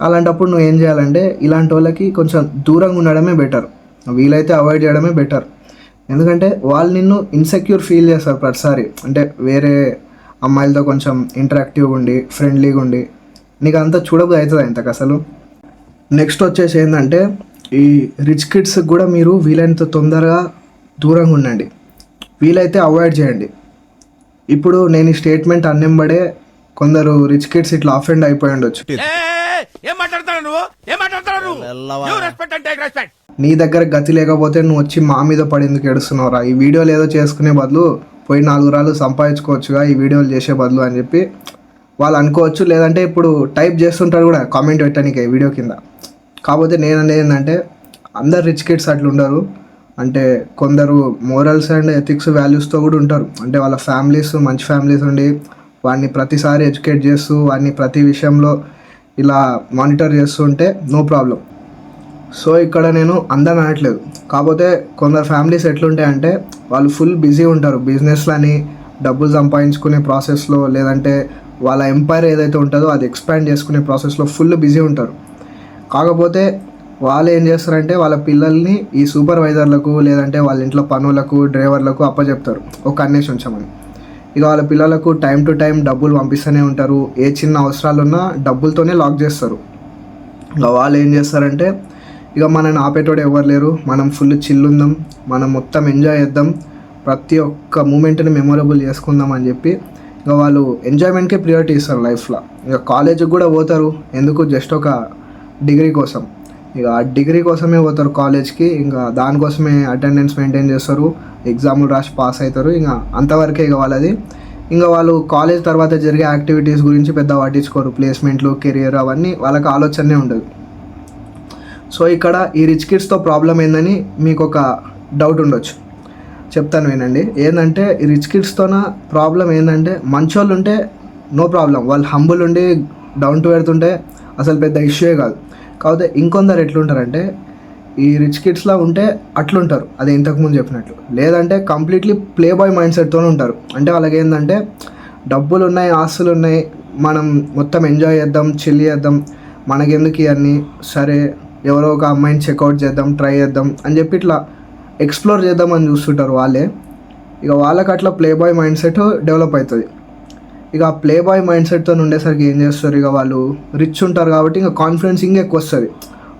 [SPEAKER 2] అలాంటప్పుడు నువ్వు ఏం చేయాలంటే ఇలాంటి వాళ్ళకి కొంచెం దూరంగా ఉండడమే బెటర్, వీలైతే అవాయిడ్ చేయడమే బెటర్. ఎందుకంటే వాళ్ళు నిన్ను ఇన్సెక్యూర్ ఫీల్ చేస్తారు ప్రతిసారి. అంటే వేరే అమ్మాయిలతో కొంచెం ఇంటరాక్టివ్గా ఉండి ఫ్రెండ్లీగా ఉండి నీకు అంతా చూడబోదు అవుతుంది ఇంతకు అసలు. నెక్స్ట్ వచ్చేసి ఏంటంటే, ఈ రిచ్ కిడ్స్కి కూడా మీరు వీలైనంత తొందరగా దూరంగా ఉండండి, వీలైతే అవాయిడ్ చేయండి. ఇప్పుడు నేను ఈ స్టేట్మెంట్ అన్నెంబడే కొందరు రిచ్ కిడ్స్ ఇట్లా అఫెండ్ అయిపోయి ఉండొచ్చు. నీ దగ్గర గతి లేకపోతే నువ్వు వచ్చి మా మీద పడి ఎందుకు ఏడుస్తున్నావురా, ఈ వీడియోలు ఏదో చేసుకునే బదులు పోయి 4 రాళ్ళు సంపాదించుకోవచ్చుగా ఈ వీడియోలు చేసే బదులు అని చెప్పి వాళ్ళు అనుకోవచ్చు. లేదంటే ఇప్పుడు టైప్ చేస్తుంటారు కూడా కామెంట్ పెట్టడానికి వీడియో కింద. కాకపోతే నేను అనేది ఏంటంటే అందరు రిచ్ కిడ్స్ అట్లా ఉండరు. అంటే కొందరు మోరల్స్ అండ్ ఎథిక్స్ వాల్యూస్తో కూడా ఉంటారు. అంటే వాళ్ళ ఫ్యామిలీస్ మంచి ఫ్యామిలీస్ ఉండి వాడిని ప్రతిసారి ఎడ్యుకేట్ చేస్తూ వాడిని ప్రతి విషయంలో ఇలా మానిటర్ చేస్తూ ఉంటే నో ప్రాబ్లం. సో ఇక్కడ నేను అందరం అనట్లేదు, కాకపోతే కొందరు ఫ్యామిలీస్ ఎట్లుంటాయంటే వాళ్ళు ఫుల్ బిజీ ఉంటారు బిజినెస్లని డబ్బులు సంపాదించుకునే ప్రాసెస్లో, లేదంటే వాళ్ళ ఎంపైర్ ఏదైతే ఉంటుందో అది ఎక్స్పాండ్ చేసుకునే ప్రాసెస్లో ఫుల్ బిజీ ఉంటారు. కాకపోతే వాళ్ళు ఏం చేస్తారంటే వాళ్ళ పిల్లల్ని ఈ సూపర్వైజర్లకు లేదంటే వాళ్ళ ఇంట్లో పనులకు డ్రైవర్లకు అప్పచెప్తారు ఒక అన్నేసి ఉంచమని. ఇక వాళ్ళ పిల్లలకు టైం టు టైం డబ్బులు పంపిస్తూనే ఉంటారు. ఏ చిన్న అవసరాలు ఉన్నా డబ్బులతోనే లాక్ చేస్తారు. ఇక వాళ్ళు ఏం చేస్తారంటే ఇక మనని ఆపేటోడు ఎవరు లేరు, మనం ఫుల్ చిల్ ఉందాం, మనం మొత్తం ఎంజాయ్ చేద్దాం, ప్రతి ఒక్క మూమెంట్ని మెమొరబుల్ చేసుకుందాం అని చెప్పి ఇక వాళ్ళు ఎంజాయ్మెంట్కే ప్రియారిటీ ఇస్తారు లైఫ్లో. ఇక కాలేజీకి కూడా పోతారు, ఎందుకు జస్ట్ ఒక డిగ్రీ కోసం. ఇక ఆ డిగ్రీ కోసమే పోతారు కాలేజ్కి, ఇంకా దానికోసమే అటెండెన్స్ మెయింటైన్ చేస్తారు, ఎగ్జామ్లు రాసి పాస్ అవుతారు. ఇంకా అంతవరకే ఇక వాళ్ళది. ఇంకా వాళ్ళు కాలేజ్ తర్వాత జరిగే యాక్టివిటీస్ గురించి పెద్ద పట్టించుకోరు, ప్లేస్మెంట్లు కెరియర్ అవన్నీ వాళ్ళకి ఆలోచనే ఉండదు. సో ఇక్కడ ఈ రిచ్ కిడ్స్తో ప్రాబ్లం ఏందని మీకు ఒక డౌట్ ఉండొచ్చు, చెప్తాను వినండి. ఏంటంటే ఈ రిచ్ కిడ్స్తోన ప్రాబ్లం ఏంటంటే మంచోళ్ళు ఉంటే నో ప్రాబ్లం, వాళ్ళు హంబుల్ ఉండి డౌన్ టు ఎర్త్ ఉంటే అసలు పెద్ద ఇష్యూయే కాదు. కాకపోతే ఇంకొందరు ఎట్లుంటారంటే ఈ రిచ్ కిడ్స్లా ఉంటే అట్లుంటారు, అదే ఇంతకుముందు చెప్పినట్లు. లేదంటే కంప్లీట్లీ ప్లే బాయ్ మైండ్ సెట్తోనే ఉంటారు. అంటే వాళ్ళకి ఏంటంటే డబ్బులు ఉన్నాయి, ఆస్తులు ఉన్నాయి, మనం మొత్తం ఎంజాయ్ చేద్దాం, చిల్ చేద్దాం, మనకెందుకు ఇవన్నీ, సరే ఎవరో ఒక అమ్మాయిని చెక్అవుట్ చేద్దాం, ట్రై చేద్దాం అని చెప్పి ఇట్లా ఎక్స్ప్లోర్ చేద్దామని చూస్తుంటారు వాళ్ళే. ఇక వాళ్ళకి అట్లా play boy mind set develop అవుతుంది. ఇక ఆ ప్లే బాయ్ మైండ్ సెట్తో ఉండేసరికి ఏం చేస్తారు, ఇక వాళ్ళు రిచ్ ఉంటారు కాబట్టి ఇంకా కాన్ఫిడెన్స్ ఇంకా ఎక్కువ వస్తుంది.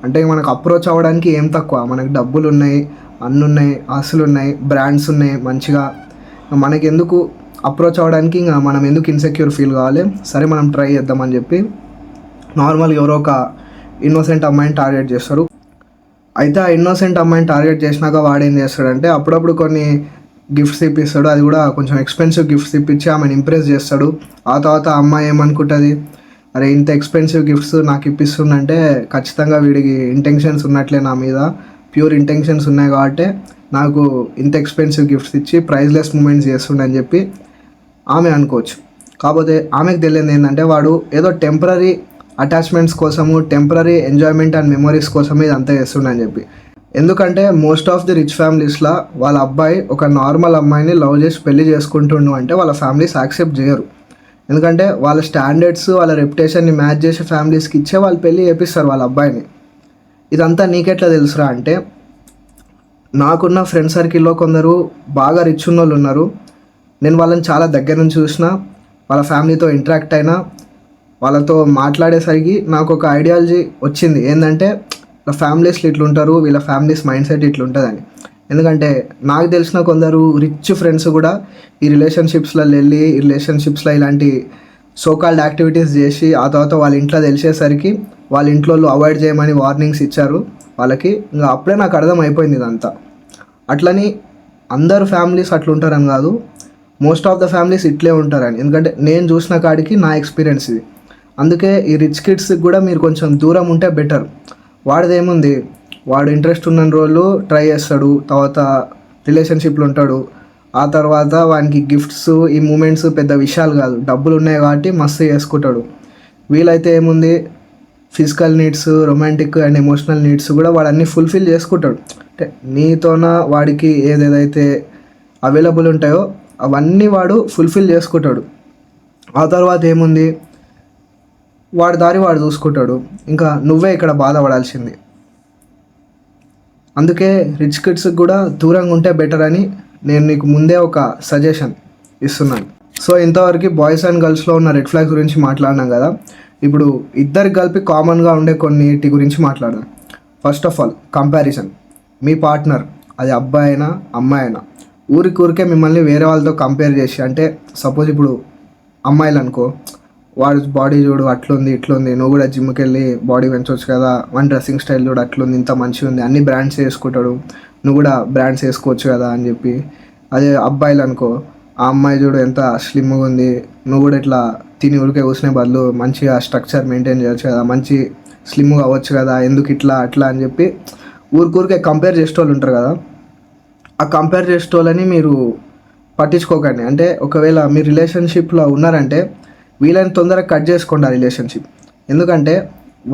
[SPEAKER 2] అంటే మనకు అప్రోచ్ అవ్వడానికి ఏం తక్కువ, మనకు డబ్బులు ఉన్నాయి, అన్నీ ఉన్నాయి, ఆస్తులు ఉన్నాయి, బ్రాండ్స్ ఉన్నాయి మంచిగా, మనకి ఎందుకు అప్రోచ్ అవ్వడానికి ఇంకా మనం ఎందుకు ఇన్సెక్యూర్ ఫీల్ కావాలి, సరే మనం ట్రై చేద్దామని చెప్పి నార్మల్గా ఎవరో ఒక ఇన్నోసెంట్ అమ్మాయిని టార్గెట్ చేస్తారు. అయితే ఆ ఇన్నోసెంట్ అమ్మాయిని టార్గెట్ చేసినాక వాడు ఏం చేస్తాడంటే అప్పుడప్పుడు కొన్ని గిఫ్ట్స్ ఇప్పిస్తాడు, అది కూడా కొంచెం ఎక్స్పెన్సివ్ గిఫ్ట్స్ ఇప్పించి ఆమెను ఇంప్రెస్ చేస్తాడు. ఆ తర్వాత ఆ అమ్మాయి ఏమనుకుంటుంది, అరే ఇంత ఎక్స్పెన్సివ్ గిఫ్ట్స్ నాకు ఇప్పిస్తుందంటే ఖచ్చితంగా వీడికి ఇంటెన్షన్స్ ఉన్నట్లే, నా మీద ప్యూర్ ఇంటెన్షన్స్ ఉన్నాయి కాబట్టి నాకు ఇంత ఎక్స్పెన్సివ్ గిఫ్ట్స్ ఇచ్చి ప్రైజ్లెస్ మూమెంట్స్ చేస్తుండని చెప్పి ఆమె అనుకోవచ్చు. కాకపోతే ఆమెకు తెలియదు ఏంటంటే వాడు ఏదో టెంపరీ అటాచ్మెంట్స్ కోసము, టెంపరీ ఎంజాయ్మెంట్ అండ్ మెమరీస్ కోసమే ఇదంతా చేస్తుండని చెప్పి. ఎందుకంటే మోస్ట్ ఆఫ్ ది రిచ్ ఫ్యామిలీస్లో వాళ్ళ అబ్బాయి ఒక నార్మల్ అమ్మాయిని లవ్ చేసి పెళ్లి చేసుకుంటుండు అంటే వాళ్ళ ఫ్యామిలీస్ యాక్సెప్ట్ చేయరు. ఎందుకంటే వాళ్ళ స్టాండర్డ్స్ వాళ్ళ రెప్యుటేషన్ని మ్యాచ్ చేసే ఫ్యామిలీస్కి ఇచ్చే వాళ్ళు పెళ్ళి చేపిస్తారు వాళ్ళ అబ్బాయిని. ఇదంతా నీకెట్లా తెలుసురా అంటే, నాకున్న ఫ్రెండ్ సర్కిల్లో కొందరు బాగా రిచ్ ఉన్న వాళ్ళు ఉన్నారు, నేను వాళ్ళని చాలా దగ్గర నుంచి చూసిన, వాళ్ళ ఫ్యామిలీతో ఇంటరాక్ట్ అయినా, వాళ్ళతో మాట్లాడేసరికి నాకు ఒక ఐడియాలజీ వచ్చింది ఏంటంటే వీళ్ళ ఫ్యామిలీస్లో ఇట్లుంటారు, వీళ్ళ ఫ్యామిలీస్ మైండ్ సెట్ ఇట్లుంటుందని. ఎందుకంటే నాకు తెలిసిన కొందరు రిచ్ ఫ్రెండ్స్ కూడా ఈ రిలేషన్షిప్స్లో ఇలాంటి సోకాల్డ్ యాక్టివిటీస్ చేసి ఆ తర్వాత వాళ్ళ ఇంట్లో తెలిసేసరికి వాళ్ళ ఇంట్లో అవాయిడ్ చేయమని వార్నింగ్స్ ఇచ్చారు వాళ్ళకి. ఇంకా అప్పుడే నాకు అర్థం అయిపోయింది ఇదంతా. అట్లని అందరు ఫ్యామిలీస్ అట్లుంటారని కాదు, మోస్ట్ ఆఫ్ ద ఫ్యామిలీస్ ఇట్లే ఉంటారని. ఎందుకంటే నేను చూసిన కాడికి నా ఎక్స్పీరియన్స్ ఇది. అందుకే ఈ రిచ్ కిడ్స్కి కూడా మీరు కొంచెం దూరం ఉంటే బెటర్. వాడిదేముంది, వాడు ఇంట్రెస్ట్ ఉన్న రోజులు ట్రై చేస్తాడు, తర్వాత రిలేషన్షిప్లో ఉంటాడు, ఆ తర్వాత వానికి గిఫ్ట్స్ ఈ మూమెంట్స్ పెద్ద విషయాలు కాదు, డబ్బులు ఉన్నాయి కాబట్టి మస్తు చేసుకుంటాడు. వీలైతే ఏముంది, physical needs, romantic and emotional needs కూడా వాడు అన్నీ ఫుల్ఫిల్ చేసుకుంటాడు. అంటే నీతోన వాడికి ఏదేదైతే అవైలబుల్ ఉంటాయో అవన్నీ వాడు ఫుల్ఫిల్ చేసుకుంటాడు. ఆ తర్వాత ఏముంది, వాడి దారి వాడు చూసుకుంటాడు, ఇంకా నువ్వే ఇక్కడ బాధపడాల్సింది. అందుకే రిచ్ కిడ్స్కి కూడా దూరంగా ఉంటే బెటర్ అని నేను నీకు ముందే ఒక సజెషన్ ఇస్తున్నాను. సో ఇంతవరకు బాయ్స్ అండ్ గర్ల్స్లో ఉన్న రెడ్ ఫ్లాగ్స్ గురించి మాట్లాడినాం కదా. ఇప్పుడు ఇద్దరికి కలిపి కామన్గా ఉండే కొన్నిటి గురించి మాట్లాడదాం. First of all comparison. Me partner, అది అబ్బాయి అయినా అమ్మాయి అయినా, ఊరికే మిమ్మల్ని వేరే వాళ్ళతో కంపేర్ చేసి, అంటే సపోజ్ ఇప్పుడు అమ్మాయిలు అనుకో, వాడి బాడీ చూడు అట్లుంది ఇట్లుంది, నువ్వు కూడా జిమ్కి వెళ్ళి బాడీ పెంచవచ్చు కదా, వన్ డ్రెస్సింగ్ స్టైల్ చూడు అట్లుంది, ఇంత మంచిగా ఉంది, అన్ని బ్రాండ్స్ వేసుకుంటాడు, నువ్వు కూడా బ్రాండ్స్ వేసుకోవచ్చు కదా అని చెప్పి. అదే అబ్బాయిలు అనుకో, ఆ అమ్మాయి చూడు ఎంత స్లిమ్గా ఉంది, నువ్వు కూడా ఇట్లా తిని ఊరికే కూర్చునే బదులు మంచిగా స్ట్రక్చర్ మెయింటైన్ చేయొచ్చు కదా, మంచి స్లిమ్గా అవ్వచ్చు కదా, ఎందుకు ఇట్లా అట్లా అని చెప్పి ఊరికే కంపేర్ చేసేటోళ్ళు ఉంటారు కదా. ఆ కంపేర్ చేసేటోళ్ళని మీరు పట్టించుకోకండి. అంటే ఒకవేళ మీ రిలేషన్షిప్లో ఉన్నారంటే వీళ్ళని తొందరగా కట్ చేసుకోండి ఆ రిలేషన్షిప్. ఎందుకంటే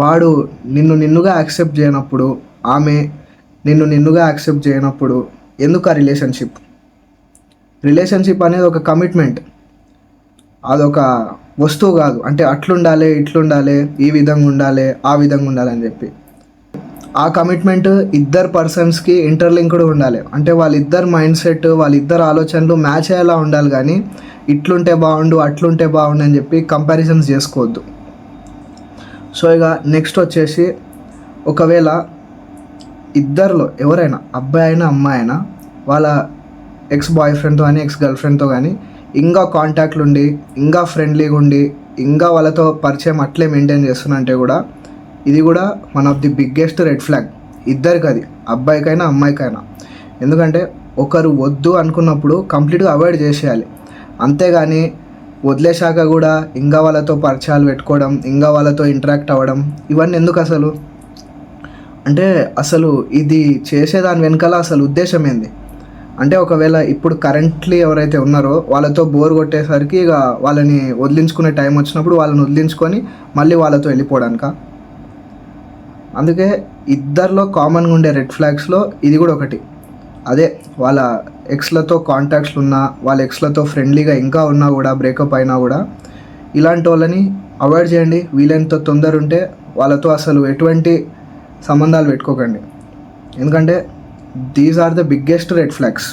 [SPEAKER 2] వాడు నిన్నుగా యాక్సెప్ట్ చేయనప్పుడు, ఆమె నిన్నుగా యాక్సెప్ట్ చేయనప్పుడు ఎందుకు ఆ రిలేషన్షిప్ అనేది ఒక కమిట్మెంట్, అదొక వస్తువు కాదు. అంటే అట్లుండాలి ఇట్లుండాలి, ఈ విధంగా ఉండాలి ఆ విధంగా ఉండాలి అని చెప్పి. ఆ కమిట్మెంట్ ఇద్దరు పర్సన్స్కి ఇంటర్లింక్డ్ ఉండాలి. అంటే వాళ్ళిద్దరు మైండ్ సెట్, వాళ్ళిద్దరు ఆలోచనలు మ్యాచ్ అయ్యేలా ఉండాలి. కానీ ఇట్లుంటే బాగుండు అట్లుంటే బాగుండు అని చెప్పి కంపారిజన్స్ చేసుకోవద్దు. సో ఇక నెక్స్ట్ వచ్చేసి, ఒకవేళ ఇద్దరిలో ఎవరైనా అబ్బాయి అయినా అమ్మాయి అయినా వాళ్ళ ఎక్స్ బాయ్ ఫ్రెండ్తో కానీ ఎక్స్ గర్ల్ ఫ్రెండ్తో కానీ ఇంకా కాంటాక్ట్లు ఉండి, ఇంకా ఫ్రెండ్లీగా ఉండి, ఇంకా వాళ్ళతో పరిచయం అట్లే మెయింటైన్ చేస్తున్నంటే కూడా ఇది కూడా one of the biggest red flag ఇద్దరికి, అది అబ్బాయికైనా అమ్మాయికైనా. ఎందుకంటే ఒకరు వద్దు అనుకున్నప్పుడు కంప్లీట్గా అవాయిడ్ చేసేయాలి. అంతేగాని వదిలేశాక కూడా ఇంకా వాళ్ళతో పరిచయాలు పెట్టుకోవడం, ఇంకా వాళ్ళతో ఇంటరాక్ట్ అవ్వడం, ఇవన్నీ ఎందుకు అసలు? అంటే అసలు ఇది చేసేదాని వెనకాల అసలు ఉద్దేశం ఏంది? అంటే ఒకవేళ ఇప్పుడు కరెంట్లీ ఎవరైతే ఉన్నారో వాళ్ళతో బోర్ కొట్టేసరికి ఇక వాళ్ళని వదిలించుకునే టైం వచ్చినప్పుడు వాళ్ళని వదిలించుకొని మళ్ళీ వాళ్ళతో వెళ్ళిపోవడానిక? అందుకే ఇద్దరిలో కామన్గా ఉండే రెడ్ ఫ్లాగ్స్లో ఇది కూడా ఒకటి. అదే వాళ్ళ ఎక్స్లతో కాంటాక్ట్స్లు ఉన్నా, వాళ్ళ ఎక్స్లతో ఫ్రెండ్లీగా ఇంకా ఉన్నా కూడా, బ్రేకప్ అయినా కూడా ఇలాంటి వాళ్ళని అవాయిడ్ చేయండి. వీలైనంత తొందర ఉంటే వాళ్ళతో అసలు ఎటువంటి సంబంధాలు పెట్టుకోకండి. ఎందుకంటే these are the biggest red flags.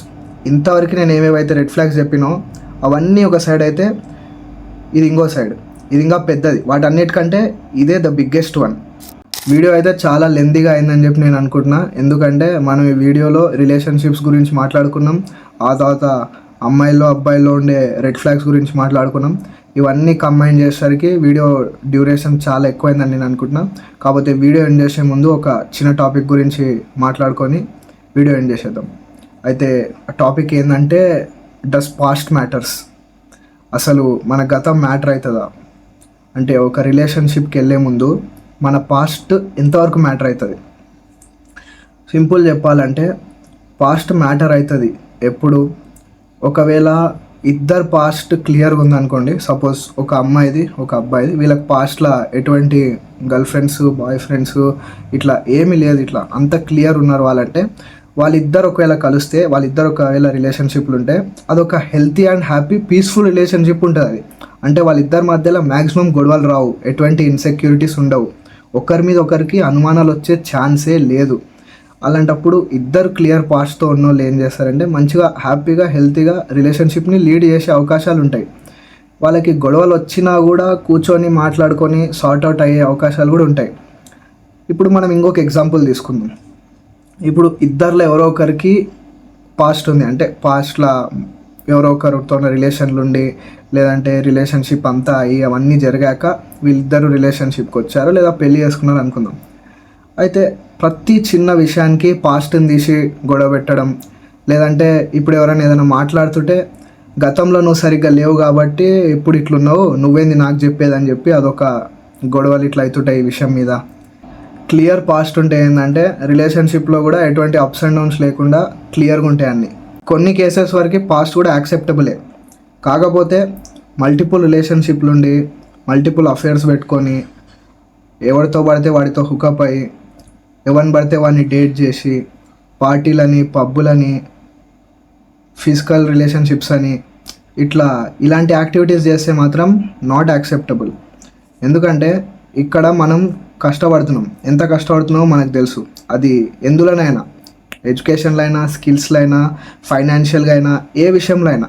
[SPEAKER 2] ఇంతవరకు నేను ఏమేవైతే రెడ్ ఫ్లాగ్స్ చెప్పినో అవన్నీ ఒక సైడ్ అయితే, ఇది ఇంకో సైడ్, ఇది ఇంకా పెద్దది. వాటన్నిటికంటే ఇదే ద బిగ్గెస్ట్ వన్. వీడియో అయితే చాలా లెంతీగా అయిందని చెప్పి నేను అనుకుంటున్నా. ఎందుకంటే మనం ఈ వీడియోలో రిలేషన్షిప్స్ గురించి మాట్లాడుకున్నాం, ఆ తర్వాత అమ్మాయిల్లో అబ్బాయిల్లో ఉండే రెడ్ ఫ్లాగ్స్ గురించి మాట్లాడుకున్నాం. ఇవన్నీ కంబైన్ చేసేసరికి వీడియో డ్యూరేషన్ చాలా ఎక్కువైందని నేను అనుకుంటున్నా. కాకపోతే వీడియో ఎండ్ చేసే ముందు ఒక చిన్న టాపిక్ గురించి మాట్లాడుకొని వీడియో ఎండ్ చేసేద్దాం. అయితే ఆ టాపిక్ ఏంటంటే, డస్ పాస్ట్ మ్యాటర్స్? అసలు మన గతం మ్యాటర్ అవుతుందా? అంటే ఒక రిలేషన్షిప్కి వెళ్ళే ముందు మన పాస్ట్ ఎంతవరకు మ్యాటర్ అవుతుంది? సింపుల్ చెప్పాలంటే పాస్ట్ మ్యాటర్ అవుతుంది ఎప్పుడు? ఒకవేళ ఇద్దరు పాస్ట్ క్లియర్గా ఉందనుకోండి. సపోజ్ ఒక అమ్మాయిది ఒక అబ్బాయిది, వీళ్ళకి పాస్ట్లో ఎటువంటి గర్ల్ ఫ్రెండ్స్ బాయ్ ఫ్రెండ్స్ ఇట్లా ఏమీ లేదు, ఇట్లా అంత క్లియర్ ఉన్నారు వాళ్ళంటే, వాళ్ళిద్దరు ఒకవేళ కలిస్తే, వాళ్ళిద్దరు ఒకవేళ రిలేషన్షిప్లు ఉంటే అదొక healthy and happy peaceful relationship ఉంటుంది అది. అంటే వాళ్ళిద్దరి మధ్యలో మ్యాక్సిమం గొడవలు రావు, ఎటువంటి ఇన్సెక్యూరిటీస్ ఉండవు, ఒకరి మీద ఒకరికి అనుమానాలు వచ్చే ఛాన్సే లేదు. అలాంటప్పుడు ఇద్దరు క్లియర్ పాస్ట్తో ఉన్న వాళ్ళు ఏం చేస్తారంటే మంచిగా హ్యాపీగా హెల్తీగా రిలేషన్షిప్ని లీడ్ చేసే అవకాశాలు ఉంటాయి. వాళ్ళకి గొడవలు వచ్చినా కూడా కూర్చొని మాట్లాడుకొని సార్ట్ అవుట్ అయ్యే అవకాశాలు కూడా ఉంటాయి. ఇప్పుడు మనం ఇంకొక ఎగ్జాంపుల్ తీసుకుందాం. ఇప్పుడు ఇద్దరిలో ఎవరో ఒకరికి పాస్ట్ ఉంది, అంటే పాస్ట్లో ఎవరో ఒకరితో రిలేషన్లు ఉండి లేదంటే రిలేషన్షిప్ అంతా అయ్యి అవన్నీ జరిగాక వీళ్ళిద్దరు రిలేషన్షిప్కి వచ్చారు లేదా పెళ్ళి చేసుకున్నారు అనుకుందాం. అయితే ప్రతి చిన్న విషయానికి పాస్ట్ని తీసి గొడవ పెట్టడం, లేదంటే ఇప్పుడు ఎవరైనా ఏదైనా మాట్లాడుతుంటే గతంలో నువ్వు సరిగ్గా లేవు కాబట్టి ఇప్పుడు ఇట్లున్నావు, నువ్వేంది నాకు చెప్పేదని చెప్పి అదొక గొడవలు ఇట్లా అవుతుంటాయి ఈ విషయం మీద. క్లియర్ పాస్ట్ ఉంటే ఏంటంటే రిలేషన్షిప్లో కూడా ఎటువంటి అప్స్ అండ్ డౌన్స్ లేకుండా క్లియర్గా ఉంటాయి అన్నీ. కొన్ని కేసెస్ వరకు పాస్ట్ కూడా యాక్సెప్టబులే, కాకపోతే మల్టిపుల్ రిలేషన్షిప్లు ఉండి మల్టిపుల్ అఫేర్స్ పెట్టుకొని ఎవరితో పడితే వాడితో హుకప్ అయ్యి ఎవరిని పడితే వాడిని డేట్ చేసి పార్టీలని పబ్బులని ఫిజికల్ రిలేషన్షిప్స్ అని ఇలాంటి యాక్టివిటీస్ చేస్తే మాత్రం నాట్ యాక్సెప్టబుల్. ఎందుకంటే ఇక్కడ మనం కష్టపడుతున్నాం, ఎంత కష్టపడుతున్నామో మనకు తెలుసు. అది ఎందులోనైనా, ఎడ్యుకేషన్లో అయినా, స్కిల్స్లో అయినా, ఫైనాన్షియల్గా అయినా, ఏ విషయంలో అయినా.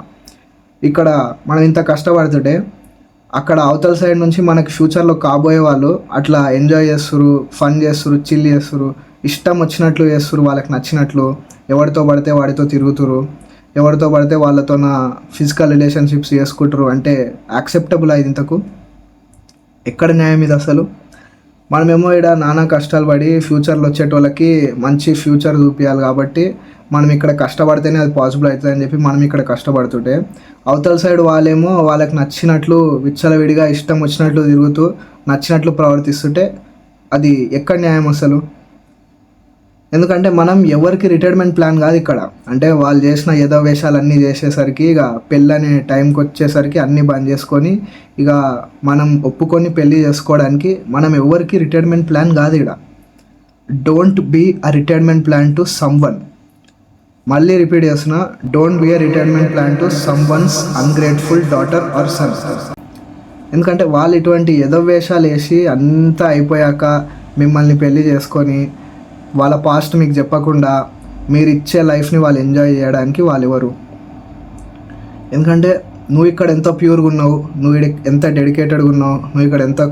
[SPEAKER 2] ఇక్కడ మనం ఇంత కష్టపడుతుంటే అక్కడ అవతల సైడ్ నుంచి మనకి ఫ్యూచర్లో కాబోయే వాళ్ళు అట్లా ఎంజాయ్ చేస్తురు, ఫన్ చేస్తురు, చిల్ చేస్తురు, ఇష్టం వచ్చినట్లు చేస్తురు, వాళ్ళకి నచ్చినట్లు ఎవరితో పడితే వాడితో తిరుగుతురు, ఎవరితో పడితే వాళ్ళతో ఫిజికల్ రిలేషన్షిప్స్ చేసుకుంటారు. అంటే యాక్సెప్టబుల్ అయింది ఇంతకు ఎక్కడ న్యాయం ఇది అసలు? మనమేమో ఇక్కడ నానా కష్టాలు పడి ఫ్యూచర్లో వచ్చేటోళ్ళకి మంచి ఫ్యూచర్ చూపించాలి కాబట్టి మనం ఇక్కడ కష్టపడితేనే అది పాసిబుల్ అవుతుంది అని చెప్పి మనం ఇక్కడ కష్టపడుతుంటే అవతల సైడ్ వాళ్ళేమో వాళ్ళకి నచ్చినట్లు విచ్చలవిడిగా ఇష్టం వచ్చినట్లు తిరుగుతూ నచ్చినట్లు ప్రవర్తిస్తుంటే అది ఎక్కడ న్యాయం అసలు? ఎందుకంటే మనం ఎవరికి రిటైర్మెంట్ ప్లాన్ కాదు ఇక్కడ. అంటే వాళ్ళు చేసిన ఏదో వేషాలన్నీ చేసేసరికి ఇక పెళ్ళి అనే టైంకి వచ్చేసరికి అన్నీ బంద్ చేసుకొని ఇక మనం ఒప్పుకొని పెళ్ళి చేసుకోవడానికి మనం ఎవరికి రిటైర్మెంట్ ప్లాన్ కాదు ఇక్కడ. Don't be a retirement plan to someone. మళ్ళీ రిపీట్ చేస్తున్నా, don't be a retirement plan to someone's ungrateful daughter or son. ఎందుకంటే వాళ్ళు ఇటువంటి ఏదో వేషాలు వేసి అంతా అయిపోయాక మిమ్మల్ని పెళ్ళి చేసుకొని వాళ్ళ పాస్ట్ మీకు చెప్పకుండా మీరు ఇచ్చే లైఫ్ని వాళ్ళు ఎంజాయ్ చేయడానికి వాళ్ళు ఎవరు? ఎందుకంటే నువ్వు ఇక్కడ ఎంత ప్యూర్గా ఉన్నావు, నువ్వు ఎంత డెడికేటెడ్గా ఉన్నావు, నువ్వు ఇక్కడ ఎంత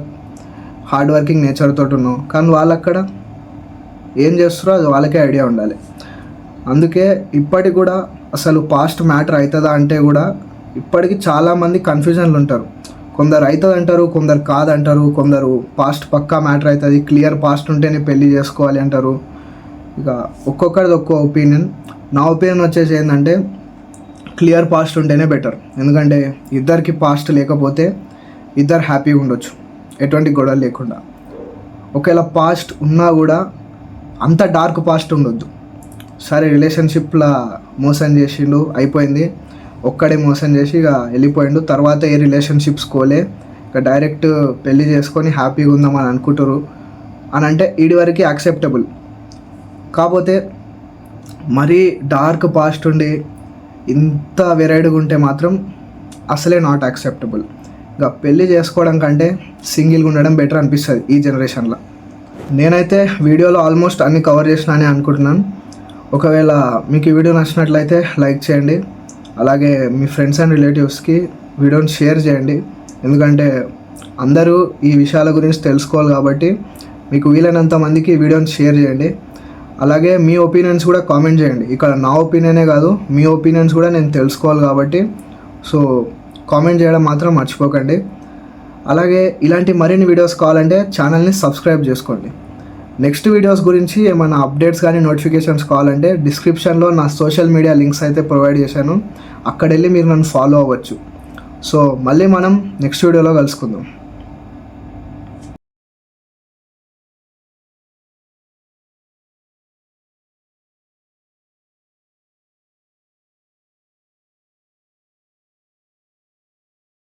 [SPEAKER 2] హార్డ్ వర్కింగ్ నేచర్ తోటి ఉన్నావు, కానీ వాళ్ళు అక్కడ ఏం చేస్తారో అది వాళ్ళకే ఐడియా ఉండాలి. అందుకే ఇప్పటికి కూడా అసలు పాస్ట్ మ్యాటర్ అవుతుందా అంటే కూడా ఇప్పటికీ చాలామంది కన్ఫ్యూజన్లు ఉంటారు. కొందరు అవుతుంది అంటారు, కొందరు కాదంటారు, కొందరు పాస్ట్ పక్కా మ్యాటర్ అవుతుంది, క్లియర్ పాస్ట్ ఉంటేనే పెళ్ళి చేసుకోవాలి అంటారు. ఇక ఒక్కొక్కరిది ఒక్కో ఒపీనియన్. నా ఒపీనియన్ వచ్చేసి ఏంటంటే క్లియర్ పాస్ట్ ఉంటేనే బెటర్. ఎందుకంటే ఇద్దరికి పాస్ట్ లేకపోతే ఇద్దరు హ్యాపీగా ఉండొచ్చు ఎటువంటి గొడవలు లేకుండా. ఒకవేళ పాస్ట్ ఉన్నా కూడా అంత డార్క్ పాస్ట్ ఉండొద్దు. సరే రిలేషన్షిప్లో మోసం చేసిండు, అయిపోయింది, ఒక్కడే మోసం చేసి ఇక వెళ్ళిపోయిండు, తర్వాత ఏ రిలేషన్షిప్స్ కోలే, ఇక డైరెక్ట్ పెళ్ళి చేసుకొని హ్యాపీగా ఉందామని అనుకుంటారు అని అంటే ఇది వరకు యాక్సెప్టబుల్. కాకపోతే మరీ డార్క్ పాస్ట్ ఉండి ఇంత వెరైటీగా ఉంటే మాత్రం అసలే నాట్ యాక్సెప్టబుల్. ఇక పెళ్ళి చేసుకోవడం కంటే సింగిల్గా ఉండడం బెటర్ అనిపిస్తుంది ఈ జనరేషన్లో. నేనైతే వీడియోలో ఆల్మోస్ట్ అన్ని కవర్ చేసిన అని అనుకుంటున్నాను. ఒకవేళ మీకు ఈ వీడియో నచ్చినట్లయితే లైక్ చేయండి, అలాగే మీ ఫ్రెండ్స్ అండ్ రిలేటివ్స్కి వీడియోని షేర్ చేయండి. ఎందుకంటే అందరూ ఈ విషయాల గురించి తెలుసుకోవాలి కాబట్టి మీకు వీలైనంత మందికి ఈ వీడియోని షేర్ చేయండి. అలాగే మీ ఒపీనియన్స్ కూడా కామెంట్ చేయండి. ఇక్కడ నా ఒపీనియనే కాదు, మీ ఒపీనియన్స్ కూడా నేను తెలుసుకోవాలి కాబట్టి సో కామెంట్ చేయడం మాత్రం మర్చిపోకండి. అలాగే ఇలాంటి మరిన్ని వీడియోస్ కావాలంటే ఛానల్ని సబ్స్క్రైబ్ చేసుకోండి. నెక్స్ట్ వీడియోస్ గురించి ఏమైనా అప్డేట్స్ కానీ నోటిఫికేషన్స్ కావాలంటే డిస్క్రిప్షన్లో నా సోషల్ మీడియా లింక్స్ అయితే ప్రొవైడ్ చేశాను, అక్కడ వెళ్ళి మీరు నన్ను ఫాలో అవ్వచ్చు. సో మళ్ళీ మనం నెక్స్ట్ వీడియోలో కలుసుకుందాం.